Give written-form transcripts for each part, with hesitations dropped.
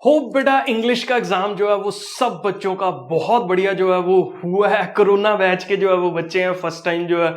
Hope बेटा English का exam जो है वो सब बच्चों का बहुत बढ़िया जो है वो हुआ है। कोरोना बैच के जो है वो बच्चे हैं, फर्स्ट टाइम जो है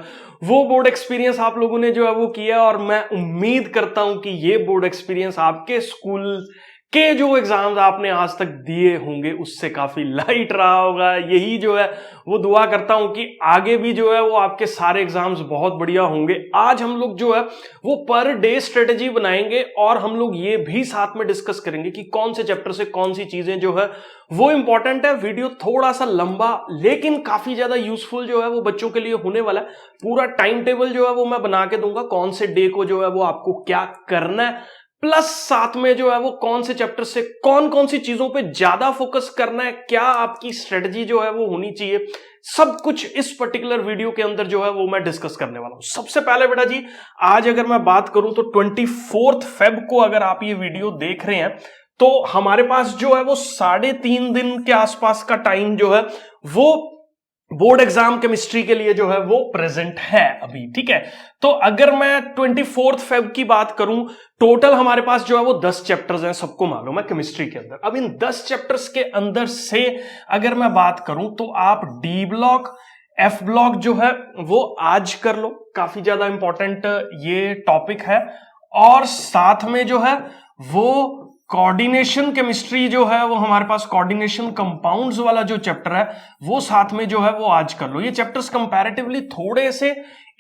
वो बोर्ड एक्सपीरियंस आप लोगों ने जो है वो किया, और मैं उम्मीद करता हूं कि ये बोर्ड एक्सपीरियंस आपके स्कूल के जो एग्जाम्स आपने आज तक दिए होंगे उससे काफी लाइट रहा होगा। यही जो है वो दुआ करता हूं कि आगे भी जो है वो आपके सारे एग्जाम्स बहुत बढ़िया होंगे। आज हम लोग जो है वो पर डे स्ट्रेटेजी बनाएंगे और हम लोग ये भी साथ में डिस्कस करेंगे कि कौन से चैप्टर से कौन सी चीजें जो है वो इंपॉर्टेंट है। वीडियो थोड़ा सा लंबा लेकिन काफी ज्यादा यूजफुल जो है वो बच्चों के लिए होने वाला है। पूरा टाइम टेबल जो है वो मैं बना के दूंगा, कौन से डे को जो है वो आपको क्या करना है, प्लस साथ में जो है वो कौन से चैप्टर से कौन कौन सी चीजों पे ज्यादा फोकस करना है, क्या आपकी स्ट्रेटजी जो है वो होनी चाहिए, सब कुछ इस पर्टिकुलर वीडियो के अंदर जो है वो मैं डिस्कस करने वाला हूं। सबसे पहले बेटा जी, आज अगर मैं बात करूं तो 24 फेब को अगर आप ये वीडियो देख रहे हैं तो हमारे पास जो है वो 3.5 दिन के आसपास का टाइम जो है वो बोर्ड एग्जाम केमिस्ट्री के लिए जो है वो प्रेजेंट है अभी, ठीक है। तो अगर मैं 24 फेब की बात करूं, टोटल हमारे पास जो है वो 10 चैप्टर्स हैं, सबको मालूम है केमिस्ट्री के अंदर। अब इन 10 चैप्टर्स के अंदर से अगर मैं बात करूं तो आप डी ब्लॉक, एफ ब्लॉक जो है वो आज कर लो, काफी ज्यादा इंपॉर्टेंट ये टॉपिक है। और साथ में जो है वो कोऑर्डिनेशन केमिस्ट्री जो है वो हमारे पास कोऑर्डिनेशन कंपाउंड्स वाला जो चैप्टर है वो साथ में जो है वो आज कर लो। ये चैप्टर्स कंपैरेटिवली थोड़े से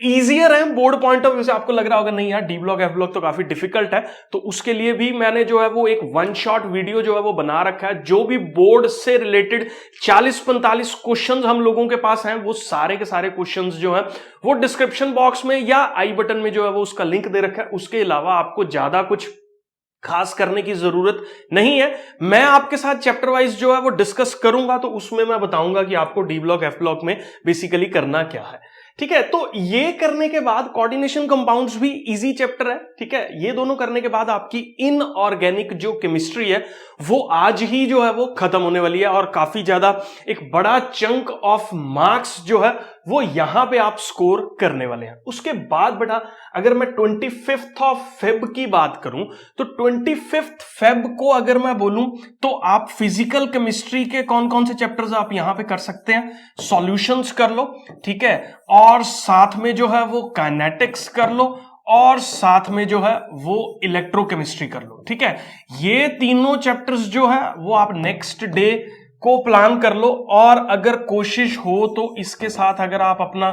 इजियर हैं बोर्ड पॉइंट ऑफ व्यू से। आपको लग रहा होगा नहीं यार डी ब्लॉक एफ ब्लॉक तो काफी डिफिकल्ट है, तो उसके लिए भी मैंने जो है वो एक वन शॉट वीडियो जो है वो बना रखा है। जो भी बोर्ड से रिलेटेड 40-45 क्वेश्चंस हम लोगों के पास हैं वो सारे के सारे क्वेश्चंस जो हैं वो डिस्क्रिप्शन बॉक्स में या आई बटन में जो है वो उसका लिंक दे रखा है। उसके अलावा आपको ज्यादा कुछ खास करने की जरूरत नहीं है। मैं आपके साथ चैप्टर वाइज जो है वो डिस्कस करूंगा, तो उसमें मैं बताऊंगा कि आपको डी ब्लॉक एफ ब्लॉक में बेसिकली करना क्या है, ठीक है। तो ये करने के बाद कोऑर्डिनेशन कंपाउंड्स भी इजी चैप्टर है, ठीक है। ये दोनों करने के बाद आपकी इनऑर्गेनिक जो केमिस्ट्री है वो आज ही जो है वो खत्म होने वाली है, और काफी ज्यादा एक बड़ा चंक ऑफ मार्क्स जो है वो यहां पे आप स्कोर करने वाले हैं। उसके बाद बेटा अगर मैं 25 फेब की बात करूं तो 25 फेब को अगर मैं बोलूं तो आप फिजिकल केमिस्ट्री के कौन कौन से चैप्टर्स आप यहां पे कर सकते हैं, सॉल्यूशंस कर लो, ठीक है, और साथ में जो है वो काइनेटिक्स कर लो, और साथ में जो है वो इलेक्ट्रोकेमिस्ट्री कर लो, ठीक है। ये तीनों चैप्टर्स जो है वो आप नेक्स्ट डे को प्लान कर लो। और अगर कोशिश हो तो इसके साथ अगर आप अपना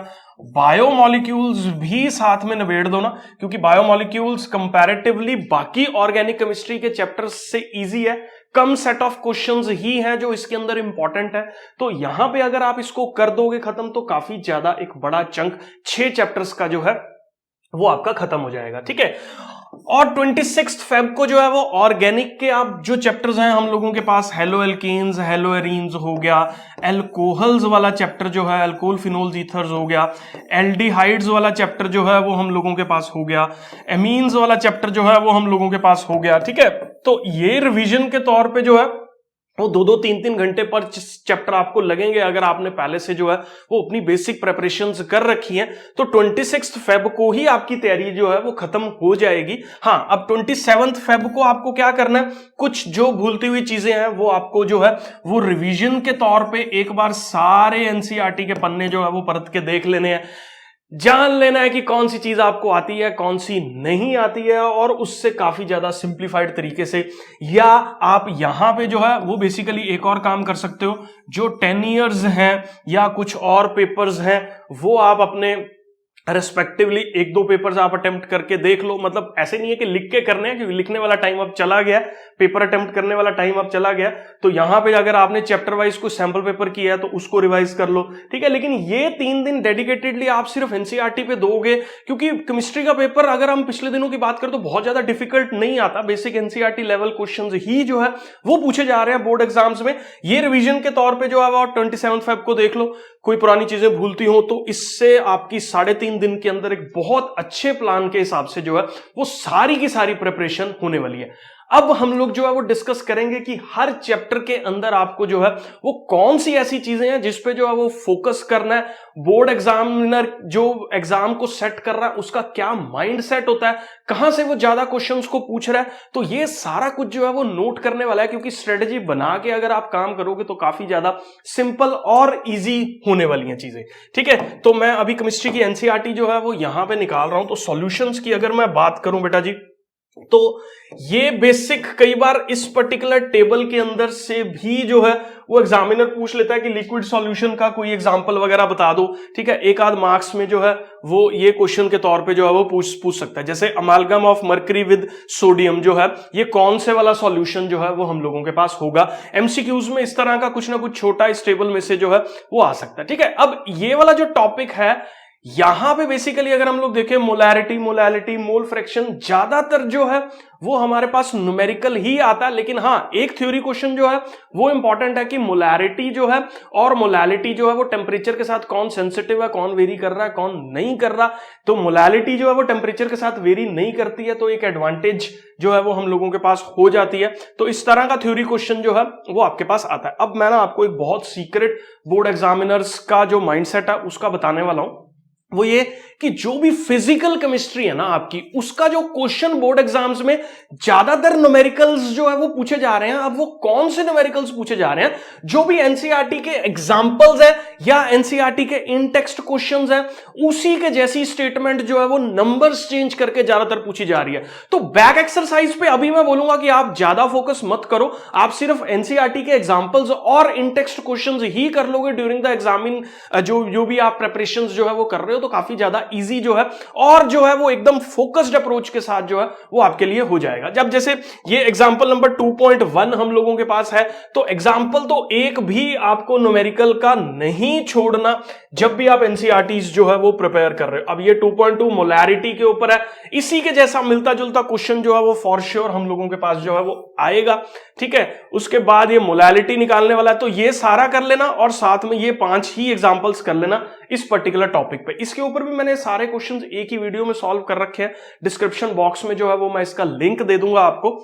बायोमॉलिक्यूल्स भी साथ में निबेड़ दो ना, क्योंकि बायोमॉलिक्यूल्स कंपैरेटिवली बाकी ऑर्गेनिक केमिस्ट्री के चैप्टर्स से इजी है, कम सेट ऑफ क्वेश्चंस ही हैं जो इसके अंदर इंपॉर्टेंट है। तो यहां पे अगर आप इसको कर दोगे खत्म तो काफी ज्यादा एक बड़ा चंक 6 चैप्टर्स का जो है वो आपका खत्म हो जाएगा, ठीक है। और 26 फेब को जो है वो ऑर्गेनिक के आप जो चैप्टर्स हैं हम लोगों के पास, हेलो एल्कीन्स, हेलो एरीन्स हो गया, एल्कोहल्स वाला चैप्टर जो है, अल्कोहल फिनोल्स ईथर्स हो गया, एल्डिहाइड्स वाला चैप्टर जो है वो हम लोगों के पास हो गया, एमीन्स वाला चैप्टर जो है वो हम लोगों के पास हो गया, ठीक है। तो ये रिवीजन के तौर पे जो है वो 2-2, 3-3 घंटे पर चैप्टर आपको लगेंगे अगर आपने पहले से जो है वो अपनी बेसिक प्रिपरेशंस कर रखी हैं। तो 26 फेब को ही आपकी तैयारी जो है वो खत्म हो जाएगी। हाँ, अब 27 फेब को आपको क्या करना है, कुछ जो भूलती हुई चीजें हैं वो आपको जो है वो रिवीजन के तौर पे एक बार सारे एनसीईआरटी के पन्ने जो है वो परत के देख लेने हैं, जान लेना है कि कौन सी चीज आपको आती है कौन सी नहीं आती है, और उससे काफी ज्यादा सिंप्लीफाइड तरीके से। या आप यहां पे जो है वो बेसिकली एक और काम कर सकते हो, जो 10 ईयर्स हैं या कुछ और पेपर्स हैं वो आप अपने रेस्पेक्टिवली 1-2 पेपर्स आप अटेम्प्ट करके देख लो। मतलब ऐसे नहीं है कि लिख के करने हैं, क्योंकि लिखने वाला टाइम अब चला गया, पेपर अटेम्प्ट करने वाला टाइम अब चला गया। तो यहां पे अगर आपने चैप्टर वाइज कोई सैंपल पेपर किया है तो उसको रिवाइज कर लो, ठीक है। लेकिन ये 3 दिन डेडिकेटेडली आप सिर्फ एनसीईआरटी पे दोगे, क्योंकि केमिस्ट्री का पेपर अगर हम पिछले दिनों की बात करें तो बहुत ज्यादा डिफिकल्ट नहीं आता, बेसिक एनसीईआरटी लेवल क्वेश्चंस ही जो है वो पूछे जा रहे हैं बोर्ड एग्जाम्स में। ये रिवीजन के तौर पे जो है 27 फेब को देख लो, कोई पुरानी चीजें भूलती हो तो इससे आपकी 3.5 दिन के अंदर एक बहुत अच्छे प्लान के हिसाब से जो है वो सारी की सारी प्रिपरेशन होने वाली है। अब हम लोग जो है वो डिस्कस करेंगे कि हर चैप्टर के अंदर आपको जो है वो कौन सी ऐसी चीजें हैं जिस पे जो है वो फोकस करना है, बोर्ड एग्जामिनर जो एग्जाम को सेट कर रहा है उसका क्या माइंड सेट होता है, कहां से वो ज्यादा क्वेश्चंस को पूछ रहा है, तो ये सारा कुछ जो है वो नोट करने वाला है, क्योंकि स्ट्रेटेजी बना के अगर आप काम करोगे तो काफी ज्यादा सिंपल और इजी होने वाली हैं चीजें। ठीक है, तो मैं अभी केमिस्ट्री की एनसीईआरटी जो है वो यहां पे निकाल रहा हूं। तो सॉल्यूशंस की अगर मैं बात करूं बेटा जी, तो ये बेसिक कई बार इस पर्टिकुलर टेबल के अंदर से भी जो है वो एग्जामिनर पूछ लेता है कि लिक्विड सॉल्यूशन का कोई एग्जांपल वगैरह बता दो। ठीक है, एक आध मार्क्स में जो है वो ये क्वेश्चन के तौर पे जो है वो पूछ सकता है। जैसे अमालगम ऑफ मर्करी विद सोडियम जो है ये कौन से वाला सॉल्यूशन जो है वो हम लोगों के पास होगा। एमसीक्यूज में इस तरह का कुछ ना कुछ छोटा इस टेबल में से जो है वो आ सकता है। ठीक है, अब ये वाला जो टॉपिक है यहां पे बेसिकली अगर हम लोग देखें मोलैरिटी, मोलैलिटी, मोल फ्रैक्शन, ज्यादातर जो है वो हमारे पास न्यूमेरिकल ही आता है। लेकिन हां, एक थ्योरी क्वेश्चन जो है वो इंपॉर्टेंट है कि मोलैरिटी जो है और मोलैलिटी जो है वो टेम्परेचर के साथ कौन सेंसिटिव है, कौन वेरी कर रहा है, कौन नहीं कर रहा। तो मोलैलिटी जो है वो टेम्परेचर के साथ वेरी नहीं करती है, तो एक एडवांटेज जो है वो हम लोगों के पास हो जाती है। तो इस तरह का थ्योरी क्वेश्चन जो है वो आपके पास आता है। अब मैं ना आपको एक बहुत सीक्रेट बोर्ड एग्जामिनर्स का जो माइंडसेट है उसका बताने वाला हूं। वो ये कि जो भी फिजिकल केमिस्ट्री है ना आपकी, उसका जो क्वेश्चन बोर्ड एग्जाम्स में ज्यादातर न्यूमेरिकल्स जो है वो पूछे जा रहे हैं। अब वो कौन से न्यूमेरिकल्स पूछे जा रहे हैं? जो भी एनसीईआरटी के एग्जांपल्स है या एनसीईआरटी के इन टेक्स्ट क्वेश्चंस है, उसी के जैसी स्टेटमेंट जो है वो नंबर्स चेंज करके ज्यादातर पूछी जा रही है। तो बैक एक्सरसाइज पे अभी मैं बोलूंगा कि आप ज्यादा फोकस मत करो, आप सिर्फ एनसीईआरटी के एग्जांपल्स और इन टेक्स्ट क्वेश्चंस ही कर लोगे ड्यूरिंग द एग्जामिन। जो भी आप प्रिपरेशन जो है वो कर रहे हो तो काफी ज्यादा इजी जो है और जो है वो एकदम फोकस्ड अप्रोच के साथ जो है वो आपके लिए हो जाएगा। जब जैसे ये एग्जांपल नंबर 2.1 हम लोगों के पास है, तो एग्जांपल तो एक भी आपको न्यूमेरिकल का नहीं छोड़ना जब भी आप एनसीईआरटीज जो है वो प्रिपेयर कर रहे हो। अब ये 2.2 मोलैरिटी के ऊपर है, इसी के जैसा मिलता जुलता क्वेश्चन जो है वो फॉर श्योर हम लोगों के पास जो है वो आएगा। ठीक है, उसके बाद ये मोलैलिटी निकालने वाला है, तो ये सारा कर लेना और साथ में ये 5 ही एग्जांपल्स कर लेना इस पर्टिकुलर टॉपिक पे। इसके ऊपर भी मैंने सारे क्वेश्चंस एक ही वीडियो में सॉल्व कर रखे हैं। डिस्क्रिप्शन बॉक्स में जो है वो मैं इसका लिंक दे दूंगा आपको।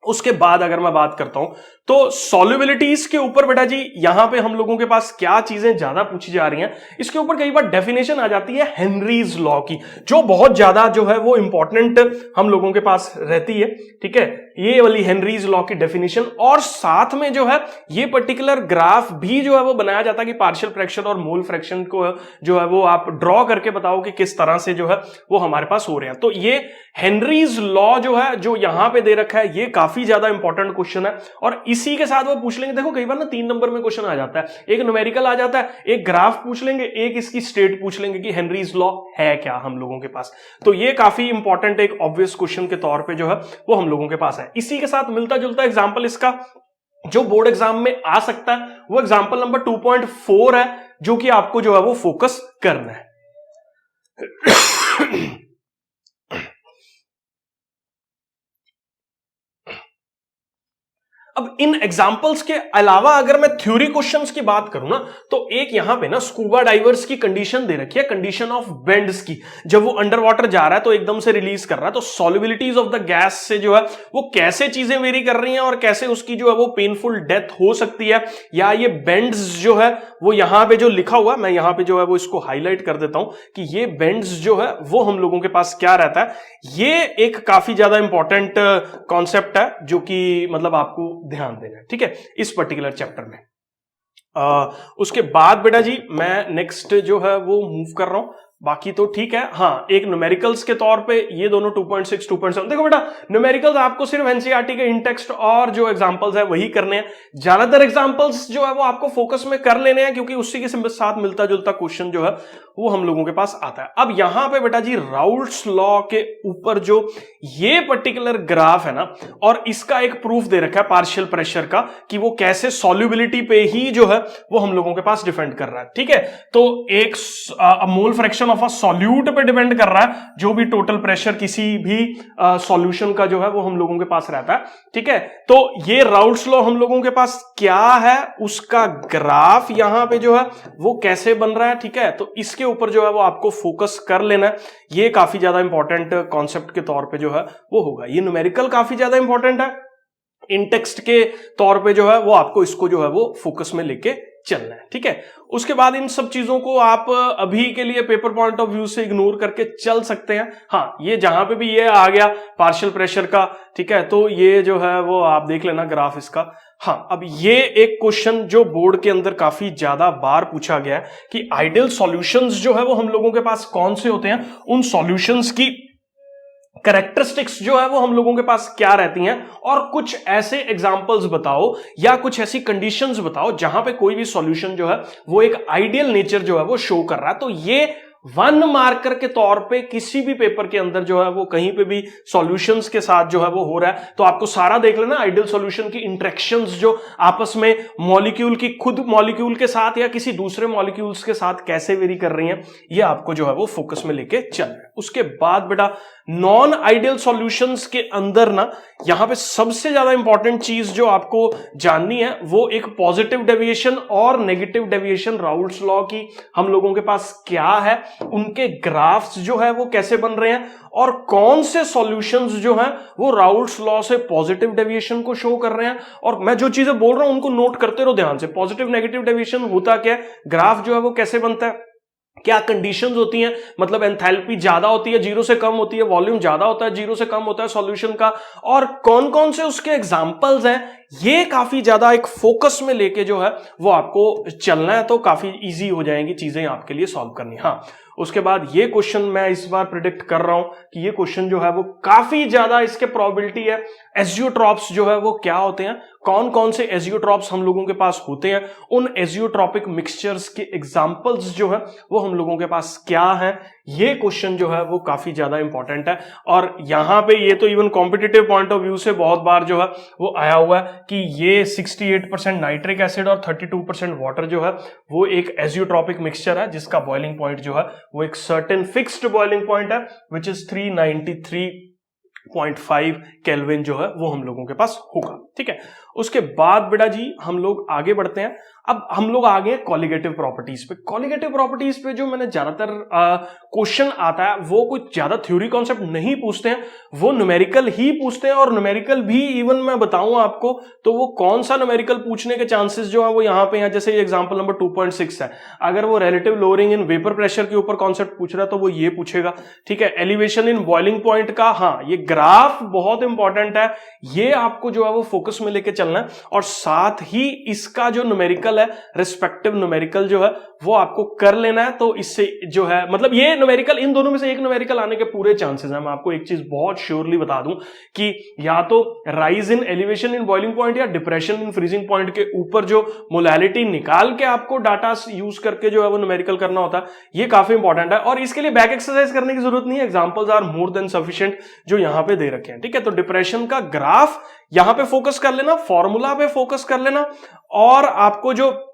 उसके बाद अगर मैं बात करता हूं तो सॉल्युबिलिटीज के ऊपर बेटा जी यहां पे हम लोगों के पास क्या चीजें ज्यादा पूछी जा रही हैं, इसके ऊपर कई बार डेफिनेशन आ जाती है हेनरीज लॉ की, जो बहुत ज्यादा जो है वो इंपॉर्टेंट हम लोगों के पास रहती है। ठीक है, ये वाली हेनरीज लॉ की डेफिनेशन, और साथ में जो है ये पर्टिकुलर ग्राफ भी जो है वो बनाया जाता है कि पार्शियल फ्रैक्शन और मोल फ्रैक्शन को जो है वो आप ड्रॉ करके बताओ कि किस तरह से जो है वो हमारे पास हो रहे हैं। तो ये हेनरीज लॉ जो है जो यहां पे दे रखा है ये काफी ज्यादा इंपॉर्टेंट क्वेश्चन है, और इसी के साथ वो पूछ लेंगे। देखो कई बार ना 3 नंबर में क्वेश्चन आ जाता है, एक न्यूमेरिकल आ जाता है, एक ग्राफ पूछ लेंगे, एक इसकी स्टेट पूछ लेंगे कि हेनरीज लॉ है क्या हम लोगों के पास। तो ये काफी इंपॉर्टेंट एक ऑब्वियस क्वेश्चन के तौर पे जो है वो हम लोगों के पास है। इसी के साथ मिलता जुलता एग्जाम्पल इसका जो बोर्ड एग्जाम में आ सकता है वो एग्जाम्पल नंबर 2.4 है, जो कि आपको जो है वो फोकस करना है। अब इन एग्जाम्पल्स के अलावा अगर मैं थ्योरी क्वेश्चंस की बात करूं ना, तो एक यहां पे ना स्कूबा डाइवर्स की कंडीशन दे रखी है, कंडीशन ऑफ बेंड्स की। जब वो अंडर वाटर जा रहा है तो एकदम से रिलीज कर रहा है, तो सॉल्युबिलिटीज ऑफ द गैस से जो है वो कैसे चीजें वेरी कर रही हैं और कैसे उसकी जो है वो पेनफुल डेथ हो सकती है, या ये बेंड्स जो है वो यहां पे जो लिखा हुआ है, मैं यहां पे जो है वो इसको हाईलाइट कर देता हूं कि ये बेंड्स जो है वो हम लोगों के पास क्या रहता है। ये एक काफी ज्यादा इंपॉर्टेंट कॉन्सेप्ट है जो कि मतलब आपको ध्यान देना है। ठीक है, इस पर्टिकुलर चैप्टर में। उसके बाद बेटा जी मैं नेक्स्ट जो है वो मूव कर रहा हूं, बाकी तो ठीक है। हाँ, एक न्यूमेरिकल्स के तौर पे ये दोनों 2.6 2.7 देखो बेटा, न्यूमेरिकल्स आपको सिर्फ एनसीईआरटी के इन टेक्स्ट और जो एग्जांपल्स है वही करने हैं। ज्यादातर एग्जांपल्स जो है वो आपको फोकस में कर लेने हैं, क्योंकि उसी के साथ मिलता जुलता क्वेश्चन जो है वो हम लोगों के पास आता है। अब यहां पे बेटा जी राउल्ट्स लॉ के ऊपर जो ये पर्टिकुलर ग्राफ है ना, और इसका एक प्रूफ दे रखा है पार्शियल प्रेशर का कि वो कैसे सॉल्युबिलिटी पे ही जो है वो हम लोगों के पास डिपेंड कर रहा है। ठीक है, तो एक mole fraction concentration of a solute पे डिपेंड कर रहा है, जो भी टोटल प्रेशर किसी भी सॉल्यूशन का जो है वो हम लोगों के पास रहता है, ठीक है। तो ये राउल्ट्स लॉ हम लोगों के पास क्या है, उसका ग्राफ यहां पे जो है वो कैसे बन रहा है, ठीक है। तो इसके ऊपर जो है वो आपको फोकस कर लेना है, ये काफी ज्यादा इंपॉर्टेंट कॉन्सेप्ट के तौर पे जो है वो होगा। ये न्यूमेरिकल काफी ज्यादा इंपॉर्टेंट है, इन टेक्स्ट के तौर पे जो है वो आपको इसको जो है वो फोकस में लेके चलना है, ठीक है। उसके बाद इन सब चीजों को आप अभी के लिए पेपर पॉइंट ऑफ व्यू से इग्नोर करके चल सकते हैं। हाँ, ये जहां पे भी ये आ गया पार्शियल प्रेशर का, ठीक है, तो ये जो है वो आप देख लेना ग्राफ इसका। हाँ, अब ये एक क्वेश्चन जो बोर्ड के अंदर काफी ज्यादा बार पूछा गया है कि आइडियल सॉल्यूशंस जो है वो हम लोगों के पास कौन से होते हैं, उन सॉल्यूशंस की कैरेक्टरिस्टिक्स जो है वो हम लोगों के पास क्या रहती हैं, और कुछ ऐसे एग्जांपल्स बताओ या कुछ ऐसी कंडीशंस बताओ जहां पे कोई भी सॉल्यूशन जो है वो एक आइडियल नेचर जो है वो शो कर रहा है। तो ये 1 मार्कर के तौर पे किसी भी पेपर के अंदर जो है वो कहीं पे भी सॉल्यूशंस के साथ जो है वो हो रहा है, तो आपको सारा देख लेना आइडियल सॉल्यूशन की इंटरेक्शंस जो आपस में मॉलिक्यूल की खुद मॉलिक्यूल के साथ या किसी दूसरे मॉलिक्यूल्स के साथ कैसे वेरी कर रही हैं, ये आपको जो है वो फोकस में लेके चल रहा है। उसके बाद बेटा नॉन आइडियल सॉल्यूशंस के अंदर ना यहां पे सबसे ज्यादा इंपॉर्टेंट चीज जो आपको जाननी है वो एक पॉजिटिव डेविएशन और नेगेटिव डेविएशन राउल्ट्स लॉ की हम लोगों के पास क्या है, उनके ग्राफ्स जो है वो कैसे बन रहे हैं, और कौन से सॉल्यूशंस जो हैं वो राउल्ट्स लॉ से पॉजिटिव डेविएशन को शो कर रहे हैं। और मैं जो चीजें बोल रहा हूं उनको नोट करते रहो ध्यान से। पॉजिटिव नेगेटिव डेविएशन होता क्या है, ग्राफ जो है वो कैसे बनता है, क्या कंडीशंस होती हैं, मतलब एंथैल्पी ज्यादा होती है, जीरो से कम होती है, वॉल्यूम ज्यादा होता है, जीरो से कम होता है सॉल्यूशन का, और कौन कौन से उसके एग्जांपल्स हैं, ये काफी ज्यादा एक फोकस में लेके जो है वो आपको चलना है। तो काफी इजी हो जाएंगी चीजें आपके लिए सॉल्व करनी। हाँ, उसके बाद ये क्वेश्चन मैं इस बार प्रिडिक्ट कर रहा हूं कि ये क्वेश्चन जो है वो काफी ज्यादा इसके प्रोबेबिलिटी है। एजियोट्रॉप्स जो है वो क्या होते हैं, कौन कौन से एजियोट्रॉप्स हम लोगों के पास होते हैं, उन एजियोट्रॉपिक मिक्सचर्स के एग्जांपल्स जो है वो हम लोगों के पास क्या है, ये क्वेश्चन जो है वो काफी ज्यादा इंपॉर्टेंट है। और यहां पे ये तो even competitive point of view से बहुत बार जो है वो आया हुआ है कि ये 68% नाइट्रिक एसिड और 32% वाटर जो है वो एक एजियोट्रॉपिक मिक्सचर है, जिसका बॉइलिंग पॉइंट जो है वो एक सर्टेन फिक्स्ड बॉइलिंग पॉइंट है विच इज 393.5 केल्विन जो है वो हम लोगों के पास होगा, ठीक है। उसके बाद बेटा जी हम लोग आगे बढ़ते हैं। अब हम लोग आ गए कॉलिगेटिव प्रॉपर्टीज पे। कॉलिगेटिव प्रॉपर्टीज पे जो मैंने ज्यादातर क्वेश्चन आता है वो कुछ ज्यादा थ्योरी कॉन्सेप्ट नहीं पूछते हैं, वो न्यूमेरिकल ही पूछते हैं। और न्यूमेरिकल भी इवन मैं बताऊं आपको तो वो कौन सा न्यूमेरिकल पूछने के चांसेस जो है वो यहां पे हैं। जैसे एग्जांपल नंबर 2.6 है, अगर वो relative lowering in vapour pressure के ऊपर कॉन्सेप्ट पूछ रहा है तो वो ये पूछेगा, ठीक है। एलिवेशन इन बॉइलिंग पॉइंट का, हाँ, ये ग्राफ बहुत इंपॉर्टेंट है, ये आपको जो है वो फोकस में लेके चलना है। और साथ ही इसका जो न्यूमेरिकल है, रिस्पेक्टिव न्यूमेरिकल जो है वो आपको कर लेना है। तो इससे जो है मतलब ये न्यूमेरिकल, इन दोनों में से एक न्यूमेरिकल आने के पूरे चांसेस हैं। मैं आपको एक चीज बहुत श्योरली बता दूं कि या तो rise in elevation in boiling point या डिप्रेशन इन फ्रीजिंग पॉइंट के ऊपर जो मोलैलिटी निकाल के आपको डाटा यूज करके जो है वो न्यूमेरिकल करना होता है, ये काफी इंपॉर्टेंट है। और इसके लिए बैक एक्सरसाइज करने की जरूरत नहीं है, examples are more than sufficient जो यहां पे दे रखे हैं, ठीक है। तो डिप्रेशन का ग्राफ यहां पे फोकस कर लेना, फॉर्मूला पे फोकस कर लेना। और आपको जो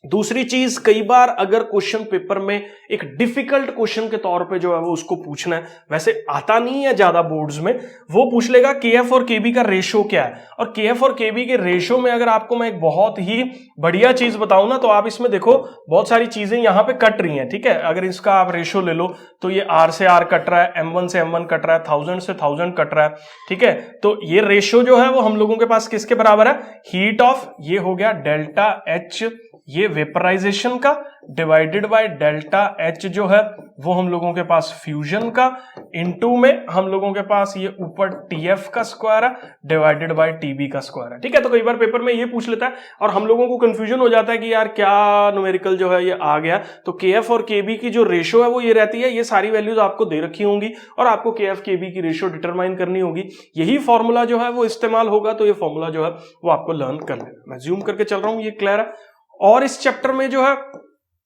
दूसरी चीज, कई बार अगर क्वेश्चन पेपर में एक डिफिकल्ट क्वेश्चन के तौर पे जो है वो उसको पूछना है, वैसे आता नहीं है ज्यादा बोर्ड्स में, वो पूछ लेगा केएफ और केबी का रेशो क्या है। और केएफ और केबी के रेशो में अगर आपको मैं एक बहुत ही बढ़िया चीज बताऊं ना, तो आप इसमें देखो बहुत सारी चीजें यहां पे कट रही हैं, ठीक है। अगर इसका आप रेशो ले लो तो ये आर से आर कट रहा है, M1 से M1 कट रहा है, 1000 से 1000 कट रहा है, ठीक है। तो ये रेशो जो है वो हम लोगों के पास किसके बराबर है, हीट ऑफ, ये हो गया डेल्टा एच, ये वेपराइजेशन का, डिवाइडेड बाय डेल्टा एच जो है वो हम लोगों के पास फ्यूजन का, इनटू में हम लोगों के पास ये ऊपर टीएफ का स्क्वायर है डिवाइडेड बाय टीबी का स्क्वायर है, ठीक है। तो कई बार पेपर में ये पूछ लेता है और हम लोगों को कंफ्यूजन हो जाता है कि यार क्या न्यूमेरिकल जो है ये आ गया। तो केएफ और केबी की जो रेशो है वो ये रहती है, ये सारी वैल्यूज आपको दे रखी होंगी और आपको केएफ केबी की रेशो डिटरमाइन करनी होगी। यही फॉर्मूला जो है वो इस्तेमाल होगा, तो ये फॉर्मूला जो है वो आपको लर्न कर लेना। मैं ज्यूम करके चल रहा हूं, ये क्लियर है। और इस चैप्टर में जो है,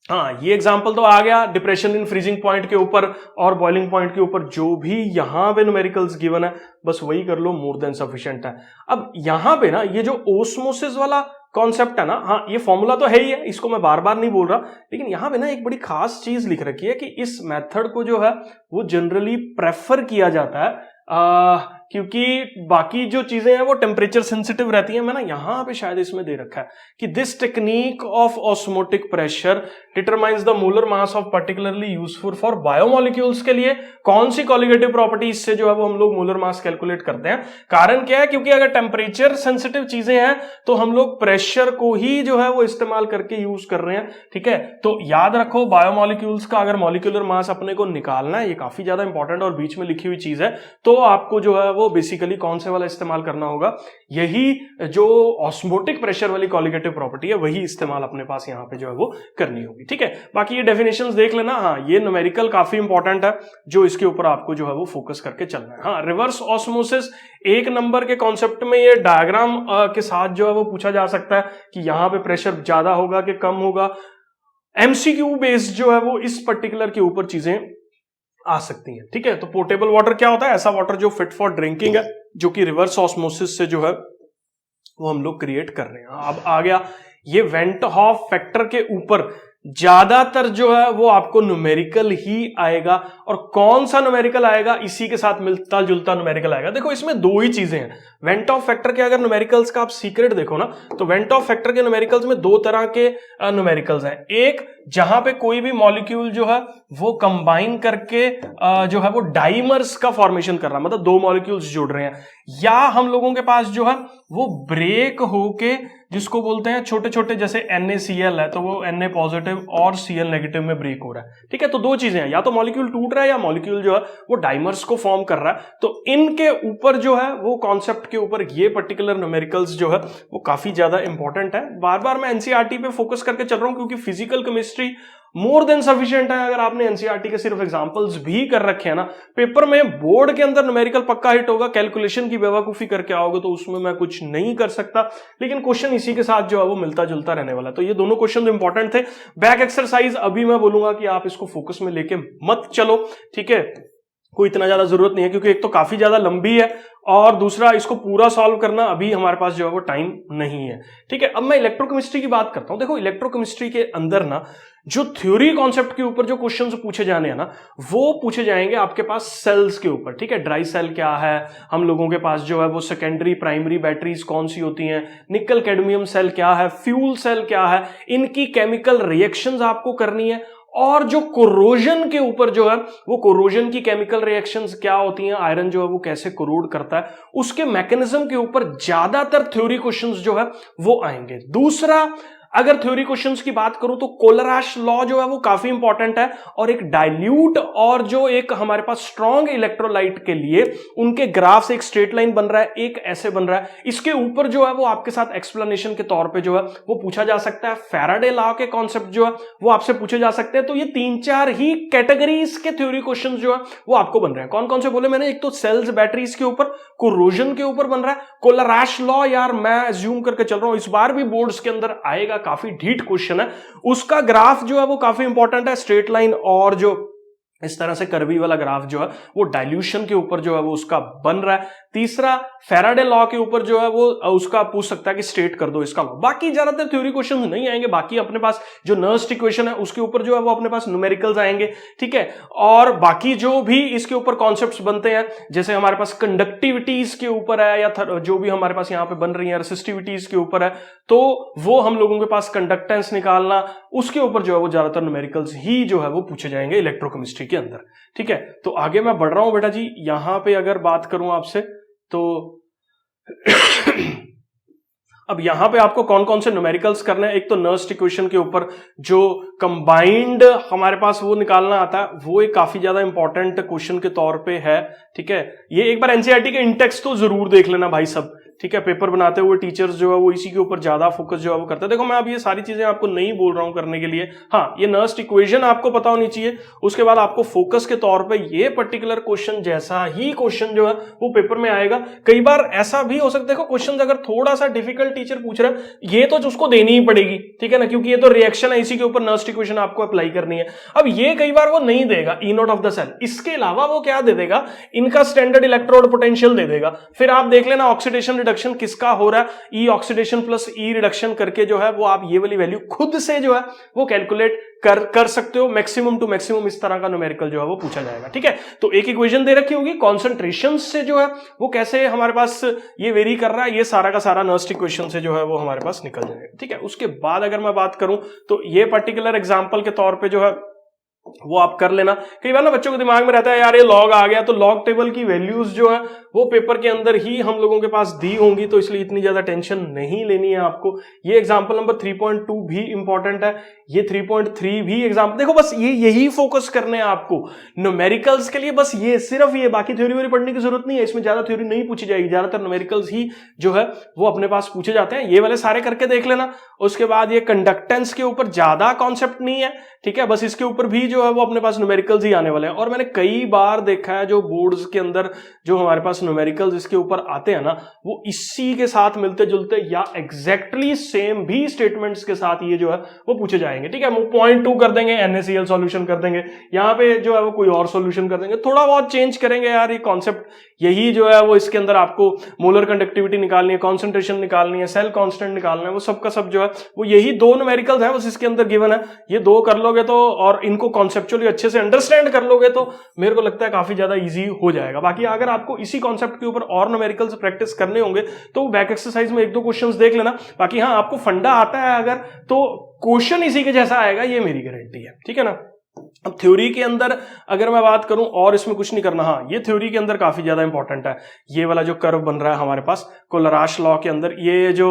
हाँ, ये एग्जांपल तो आ गया डिप्रेशन इन फ्रीजिंग पॉइंट के ऊपर और बॉइलिंग पॉइंट के ऊपर, जो भी यहां पे न्यूमेरिकल्स गिवन है बस वही कर लो, मोर देन सफिशिएंट है। अब यहां पे ना ये जो ओस्मोसिस वाला कॉन्सेप्ट है ना, हाँ ये फॉर्मूला तो है ही है, इसको मैं बार बार नहीं बोल रहा, लेकिन यहां पे ना एक बड़ी खास चीज लिख रखी है कि इस मेथड को जो है वो जनरली प्रेफर किया जाता है क्योंकि बाकी जो चीजें हैं वो टेम्परेचर सेंसिटिव रहती हैं। मैं ना यहां पे शायद इसमें दे रखा है कि this technique of osmotic pressure determines the molar mass of particularly useful for biomolecules. के लिए कौन सी कॉलिगेटिव प्रॉपर्टीज से जो है वो हम लोग मोलर मास कैलकुलेट करते हैं। कारण क्या है, क्योंकि अगर टेम्परेचर सेंसिटिव चीजें हैं तो हम लोग प्रेशर को ही जो है वो इस्तेमाल करके यूज कर रहे हैं। ठीक है, तो याद रखो बायोमोलिक्यूल्स का अगर मॉलिक्यूलर मास अपने को निकालना है, ये काफी ज्यादा इंपॉर्टेंट और बीच में लिखी हुई चीज है, तो आपको जो है वो बेसिकली कौन से वाला इस्तेमाल करना होगा, यही जो ऑस्मोटिक प्रेशर वाली कॉलिगेटिव प्रॉपर्टी है वही इस्तेमाल अपने पास यहां पे जो है वो करनी होगी। ठीक है, बाकी ये डेफिनेशंस देख लेना। हाँ, ये न्यूमेरिकल काफी इंपॉर्टेंट है, जो इसके ऊपर आपको जो है वो फोकस करके चलना है। हाँ, रिवर्स ऑस्मोसिस 1 नंबर के कॉन्सेप्ट में ये डायग्राम के साथ जो है वो पूछा जा सकता है कि यहां पे प्रेशर ज्यादा होगा कि कम होगा। एमसीक्यू बेस्ड जो है वो इस पर्टिकुलर के ऊपर चीजें आ सकती हैं। ठीक है, तो पोर्टेबल वाटर क्या होता है, ऐसा वाटर जो फिट फॉर ड्रिंकिंग है, जो कि रिवर्स ऑस्मोसिस से जो है वो हम लोग क्रिएट कर रहे हैं। अब आ गया ये वेंट हॉफ फैक्टर के ऊपर ज्यादातर जो है वो आपको न्यूमेरिकल ही आएगा, और कौन सा न्यूमेरिकल आएगा, इसी के साथ मिलता जुलता न्यूमेरिकल आएगा। देखो इसमें दो ही चीजें हैं। वेंट ऑफ फैक्टर के अगर न्यूमेरिकल्स का आप सीक्रेट देखो ना, तो वेंट ऑफ फैक्टर के न्यूमेरिकल्स में 2 तरह के न्यूमेरिकल्स हैं। एक जहां पे कोई भी मॉलिक्यूल जो है वो कंबाइन करके जो है वो डाइमर्स का फॉर्मेशन कर रहा है, मतलब 2 मॉलिक्यूल्स जुड़ रहे हैं, या हम लोगों के पास जो है वो ब्रेक होके जिसको बोलते हैं छोटे छोटे, जैसे NaCl है तो वो Na पॉजिटिव और Cl नेगेटिव में ब्रेक हो रहा है। ठीक है, तो 2 चीजें हैं, या तो मॉलिक्यूल टूट रहा है या मॉलिक्यूल जो है वो डाइमर्स को फॉर्म कर रहा है। तो इनके ऊपर जो है वो कॉन्सेप्ट के ऊपर ये पर्टिकुलर न्यूमेरिकल्स जो है वो काफी ज्यादा इंपॉर्टेंट है। बार बार मैं एनसीईआरटी पे फोकस करके चल रहा हूं क्योंकि फिजिकल केमिस्ट्री मोर देन सफिशिएंट है। अगर आपने एनसीईआरटी के सिर्फ एग्जांपल्स भी कर रखे हैं ना, पेपर में बोर्ड के अंदर न्यूमेरिकल पक्का हिट होगा। कैलकुलेशन की बेवकूफी करके आओगे तो उसमें मैं कुछ नहीं कर सकता, लेकिन क्वेश्चन इसी के साथ जो है वो मिलता जुलता रहने वाला। तो ये दोनों क्वेश्चन इंपॉर्टेंट थे। बैक एक्सरसाइज अभी मैं बोलूंगा कि आप इसको फोकस में लेके मत चलो। ठीक है, कोई इतना ज्यादा जरूरत नहीं है, क्योंकि एक तो काफी ज्यादा लंबी है और दूसरा इसको पूरा सॉल्व करना अभी हमारे पास जो है वो टाइम नहीं है। ठीक है, अब मैं इलेक्ट्रोकेमिस्ट्री की बात करता हूं। देखो इलेक्ट्रोकेमिस्ट्री के अंदर ना जो थ्योरी कॉन्सेप्ट के ऊपर जो क्वेश्चंस पूछे जाने हैं ना, वो पूछे जाएंगे आपके पास सेल्स के ऊपर। ठीक है, ड्राई सेल क्या है, हम लोगों के पास जो है वो सेकेंडरी प्राइमरी बैटरीज कौन सी होती हैं, निकल कैडमियम सेल क्या है, फ्यूल सेल क्या है, इनकी केमिकल रिएक्शंस आपको करनी है। और जो कोरोजन के ऊपर जो है वो कोरोजन की केमिकल रिएक्शंस क्या होती हैं, आयरन जो है वो कैसे कोरोड करता है, उसके मैकेनिज्म के ऊपर ज्यादातर थ्योरी क्वेश्चंस जो है वो आएंगे। दूसरा, अगर थ्योरी क्वेश्चंस की बात करूं तो कोलराश लॉ जो है वो काफी इंपॉर्टेंट है, और एक डाइल्यूट और जो एक हमारे पास स्ट्रॉन्ग इलेक्ट्रोलाइट के लिए उनके ग्राफ से एक स्ट्रेट लाइन बन रहा है, एक ऐसे बन रहा है, इसके ऊपर जो है वो आपके साथ एक्सप्लेनेशन के तौर पे जो है वो पूछा जा सकता है। फैराडे लॉ के कॉन्सेप्ट जो है वो आपसे पूछे जा सकते हैं। तो ये 3-4 ही कैटेगरीज के थ्योरी क्वेश्चन जो है वो आपको बन रहे हैं। कौन कौन से बोले मैंने, एक तो सेल्स बैटरीज के ऊपर, कोरोजन के ऊपर बन रहा है, कोलराश लॉ यार मैं अज्यूम करके चल रहा हूं इस बार भी बोर्ड्स के अंदर आएगा, काफी ढीठ क्वेश्चन है, उसका ग्राफ जो है वो काफी इंपॉर्टेंट है, स्ट्रेट लाइन और जो इस तरह से कर्वी वाला ग्राफ जो है वो डाइल्यूशन के ऊपर जो है वो उसका बन रहा है। तीसरा, फैराडे लॉ के ऊपर जो है वो उसका पूछ सकता है कि स्टेट कर दो इसका लॉ। बाकी ज्यादातर थ्योरी क्वेश्चन नहीं आएंगे, बाकी अपने पास जो नर्स्ट इक्वेशन है उसके ऊपर जो है वो अपने पास न्यूमेरिकल्स आएंगे। ठीक है, और बाकी जो भी इसके ऊपर कॉन्सेप्ट्स बनते हैं, जैसे हमारे पास कंडक्टिविटीज के ऊपर है, या जो भी हमारे पास यहां पे बन रही है रेसिस्टिविटीज के ऊपर है, तो वो हम लोगों के पास कंडक्टेंस निकालना, उसके ऊपर जो है वो ज्यादातर न्यूमेरिकल्स ही जो है वो पूछे जाएंगे इलेक्ट्रोकेमिस्ट्री के अंदर। ठीक है, तो आगे मैं बढ़ रहा हूं बेटा जी। यहां पे अगर बात करूं आपसे तो अब यहां पे आपको कौन कौन से न्यूमेरिकल्स करने हैं। एक तो नर्स्ट इक्वेशन के ऊपर जो कंबाइंड हमारे पास वो निकालना आता है, वो एक काफी ज्यादा इंपॉर्टेंट क्वेश्चन के तौर पे है। ठीक है, ये एक बार एनसीईआरटी के इंडेक्स तो जरूर देख लेना भाई सब। ठीक है, पेपर बनाते हुए टीचर्स जो है वो इसी के ऊपर ज्यादा फोकस जो है वो करते हैं। देखो मैं अब ये सारी चीजें आपको नहीं बोल रहा हूं करने के लिए, हाँ ये नर्स्ट इक्वेशन आपको पता होनी चाहिए। उसके बाद आपको फोकस के तौर पे ये पर्टिकुलर क्वेश्चन जैसा ही क्वेश्चन जो है वो पेपर में आएगा। कई बार ऐसा भी हो सकता है, देखो क्वेश्चन अगर थोड़ा सा डिफिकल्ट टीचर पूछ रहा है ये तो उसको देनी ही पड़ेगी, ठीक है ना, क्योंकि ये तो रिएक्शन है, इसी के ऊपर नर्स्ट इक्वेशन आपको अप्लाई करनी है। अब ये कई बार वो नहीं देगा ई नॉट ऑफ द सेल, इसके अलावा वो क्या दे देगा, इनका स्टैंडर्ड इलेक्ट्रोड पोटेंशियल दे देगा। फिर आप देख लेना ऑक्सीडेशन रिडक्शन किसका हो रहा है, ई ऑक्सीडेशन प्लस ई रिडक्शन करके जो है वो आप ये वाली वैल्यू खुद से जो है वो कैलकुलेट कर सकते हो। मैक्सिमम टू मैक्सिमम इस तरह का न्यूमेरिकल जो है वो पूछा जाएगा। ठीक है, तो एक इक्वेशन दे रखी होगी, कॉन्सेंट्रेशन से जो है वो कैसे हमारे पास ये वेरी कर रहा है, ये सारा का सारा नर्स्ट इक्वेशन से जो है वो हमारे पास निकल जाएगा। ठीक है, उसके बाद अगर मैं बात करूं तो ये पर्टिकुलर एग्जांपल के तौर पे जो है वो आप कर लेना। कई बार ना बच्चों के दिमाग में रहता है यार ये लॉग आ गया, तो लॉग टेबल की वैल्यूज जो है वो पेपर के अंदर ही हम लोगों के पास दी होंगी, तो इसलिए इतनी ज्यादा टेंशन नहीं लेनी है आपको। ये एग्जांपल नंबर 3.2 भी इंपॉर्टेंट है, ये 3.3 भी एग्जांपल, देखो बस ये यही फोकस करने हैं आपको न्यूमेरिकल्स के लिए, बस ये सिर्फ ये, बाकी थ्योरी व्योरी पढ़ने की जरूरत नहीं है, इसमें ज्यादा थ्योरी नहीं पूछी जाएगी, ज्यादातर न्यूमेरिकल्स ही जो है वो अपने पास पूछे जाते हैं। ये वाले सारे करके देख लेना। उसके बाद ये कंडक्टेंस के ऊपर ज्यादा कॉन्सेप्ट नहीं है, ठीक है, बस इसके ऊपर भी जो है वो अपने पास न्यूमेरिकल्स ही आने वाले हैं। और मैंने कई बार देखा है जो बोर्ड्स के अंदर जो हमारे पास न्यूमेरिकल्स इसके ऊपर आते हैं ना, वो इसी के साथ मिलते जुलते या एग्जैक्टली सेम भी स्टेटमेंट्स के साथ ये जो है वो पूछे जाएंगे। ठीक है, वो 0.2 कर देंगे, NaCl सॉल्यूशन कर देंगे, यहाँ पे जो है वो कोई और सॉल्यूशन कर देंगे, थोड़ा बहुत चेंज करेंगे यार, ये कॉन्सेप्ट यही जो है वो इसके अंदर आपको मोलर कंडक्टिविटी निकालनी है, कॉन्सेंट्रेशन निकालनी है, सेल कांस्टेंट निकालना है, वो सबका सब जो है वो यही दो न्यूमेरिकल्स है बस इसके अंदर गिवन है। ये दो कर लोगे तो और इनको कॉन्सेप्चुअली अच्छे से अंडरस्टैंड कर लोगे तो मेरे को लगता है काफी ज्यादा इजी हो जाएगा। बाकी अगर आपको इसी कॉन्सेप्ट के ऊपर और न्यूमेरिकल्स प्रैक्टिस करने होंगे तो बैक एक्सरसाइज में एक दो क्वेश्चंस देख लेना। बाकी हाँ, आपको फंडा आता है अगर तो क्वेश्चन इसी के जैसा आएगा, ये मेरी गारंटी है। ठीक है ना। अब थ्योरी के अंदर अगर मैं बात करूं और इसमें कुछ नहीं करना, हाँ ये थ्योरी के अंदर काफी ज्यादा इंपॉर्टेंट है। ये वाला जो कर्व बन रहा है हमारे पास कोलराश लॉ के अंदर, ये जो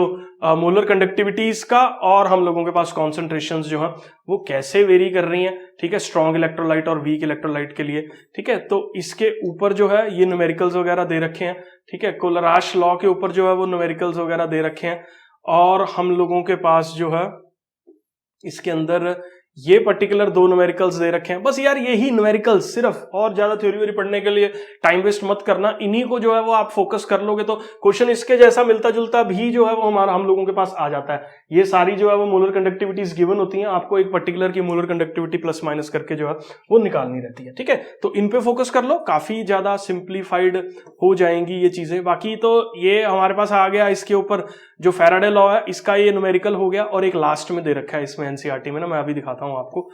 मोलर कंडक्टिविटीज का और हम लोगों के पास कॉन्सेंट्रेशंस जो है वो कैसे वेरी कर रही हैं, ठीक है, स्ट्रॉन्ग इलेक्ट्रोलाइट और वीक इलेक्ट्रोलाइट के लिए। ठीक है, तो इसके ऊपर जो है ये न्यूमेरिकल्स वगैरह दे रखे हैं। ठीक है, कोलराश लॉ के ऊपर जो है वो न्यूमेरिकल्स वगैरह दे रखे हैं, और हम लोगों के पास जो है इसके अंदर ये पर्टिकुलर दो न्यूमेरिकल्स दे रखे हैं। बस यार यही न्यूमेरिकल्स, सिर्फ और ज्यादा थ्योरी व्योरी पढ़ने के लिए टाइम वेस्ट मत करना, इन्हीं को जो है वो आप फोकस कर लोगे तो क्वेश्चन इसके जैसा मिलता जुलता भी जो है वो हम लोगों के पास आ जाता है। ये सारी जो है वो मोलर कंडक्टिविटीज गिवन होती हैं, आपको एक पर्टिकुलर की मोलर कंडक्टिविटी प्लस माइनस करके जो है वो निकालनी रहती है। ठीक है, तो इन पे फोकस कर लो, काफी ज्यादा सिंप्लीफाइड हो जाएंगी ये चीजें। बाकी तो ये हमारे पास आ गया, इसके ऊपर जो फैराडे लॉ है इसका ये न्यूमेरिकल हो गया, और एक लास्ट में दे रखा है इसमें एनसीईआरटी में ना, मैं अभी दिखाता हूं आपको।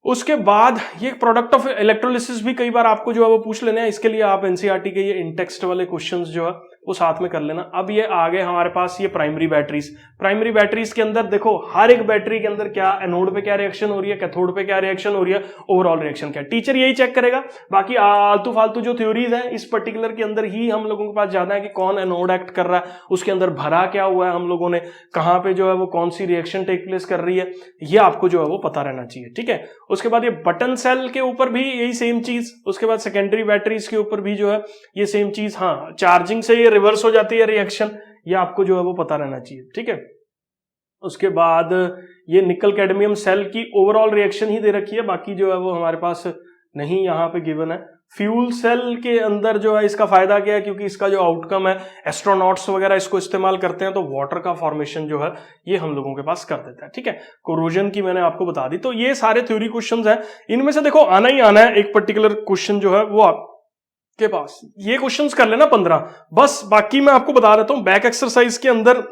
उसके बाद ये प्रोडक्ट ऑफ इलेक्ट्रोलिसिस भी कई बार आपको जो है वो पूछ लेना है, इसके लिए आप एनसीईआरटी के ये इन-टेक्स्ट वाले क्वेश्चंस जो है वो साथ में कर लेना। अब ये आ गए हमारे पास ये प्राइमरी बैटरीज। प्राइमरी बैटरीज के अंदर देखो हर एक बैटरी के अंदर क्या एनोड पे क्या रिएक्शन हो रही है, कैथोड पे क्या रिएक्शन हो रही है, ओवरऑल रिएक्शन क्या, टीचर यही चेक करेगा। बाकी आलतू फालतू जो थ्योरीज है इस पर्टिकुलर के अंदर ही हम लोगों के पास ज्यादा है कि कौन एनोड एक्ट कर रहा है, उसके अंदर भरा क्या हुआ है हम लोगों ने, कहां पे जो है वो कौन सी रिएक्शन टेक प्लेस कर रही है, ये आपको जो है वो पता रहना चाहिए। ठीक है, उसके बाद ये बटन सेल के ऊपर भी यही सेम चीज, उसके बाद सेकेंडरी बैटरीज के ऊपर भी जो है ये सेम चीज। हाँ, चार्जिंग से ये रिवर्स हो जाती है रिएक्शन, ये आपको जो है वो पता रहना चाहिए। ठीक है, उसके बाद ये निकल कैडमियम सेल की ओवरऑल रिएक्शन ही दे रखी है, बाकी जो है वो हमारे पास नहीं यहाँ पे गिवन है। फ्यूल सेल के अंदर जो है इसका फायदा क्या है, क्योंकि इसका जो आउटकम है एस्ट्रोनॉट्स वगैरह इसको इस्तेमाल करते हैं, तो वाटर का फॉर्मेशन जो है ये हम लोगों के पास कर देता है। ठीक है, कोरोजन की मैंने आपको बता दी। तो ये सारे थ्योरी क्वेश्चंस हैं, इनमें से देखो आना ही आना है एक पर्टिकुलर क्वेश्चन जो है वो आपके पास, ये क्वेश्चंस कर लेना 15 बस। बाकी मैं आपको बता देता हूं बैक एक्सरसाइज के अंदर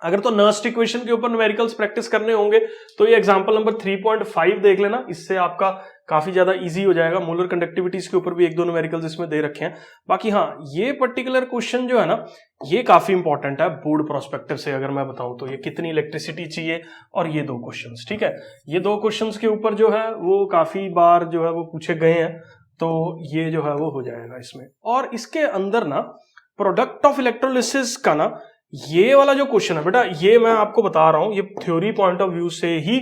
अगर तो नर्स्ट इक्वेशन के ऊपर न्यूमेरिकल्स प्रैक्टिस करने होंगे तो ये एग्जांपल नंबर 3.5 देख लेना, इससे आपका काफी ज्यादा इजी हो जाएगा। मोलर कंडक्टिविटीज के ऊपर भी एक दो न्यूमेरिकल्स इसमें दे रखे हैं। बाकी हाँ, ये पर्टिकुलर क्वेश्चन जो है ना ये काफी इंपॉर्टेंट है बोर्ड प्रोस्पेक्टिव से अगर मैं बताऊं तो, ये कितनी इलेक्ट्रिसिटी चाहिए और ये दो क्वेश्चंस। ठीक है, ये दो क्वेश्चंस के ऊपर जो है वो काफी बार जो है वो पूछे गए हैं, तो ये जो है वो हो जाएगा इसमें। और इसके अंदर ना प्रोडक्ट ऑफ इलेक्ट्रोलिसिस का ना ये वाला जो क्वेश्चन है बेटा, ये मैं आपको बता रहा हूं, ये थ्योरी पॉइंट ऑफ व्यू से ही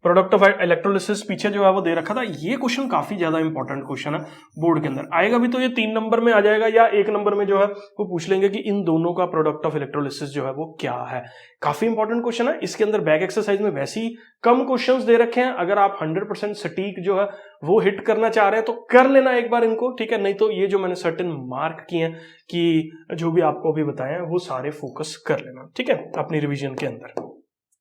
प्रोडक्ट ऑफ इलेक्ट्रोलिसिस पीछे जो है वो दे रखा था। ये क्वेश्चन काफी ज्यादा इंपॉर्टेंट क्वेश्चन है, बोर्ड के अंदर आएगा भी तो ये 3 नंबर में आ जाएगा, या 1 नंबर में जो है वो पूछ लेंगे कि इन दोनों का प्रोडक्ट ऑफ इलेक्ट्रोलिसिस जो है वो क्या है। काफी इंपॉर्टेंट क्वेश्चन है। इसके अंदर बैक एक्सरसाइज में वैसे ही कम क्वेश्चंस दे रखे हैं, अगर आप 100% सटीक जो है वो हिट करना चाह रहे हैं तो कर लेना एक बार इनको। ठीक है, नहीं तो ये जो मैंने सर्टेन मार्क किए हैं कि जो भी आपको अभी बताए हैं वो सारे फोकस कर लेना। ठीक है, अपनी रिवीजन के अंदर।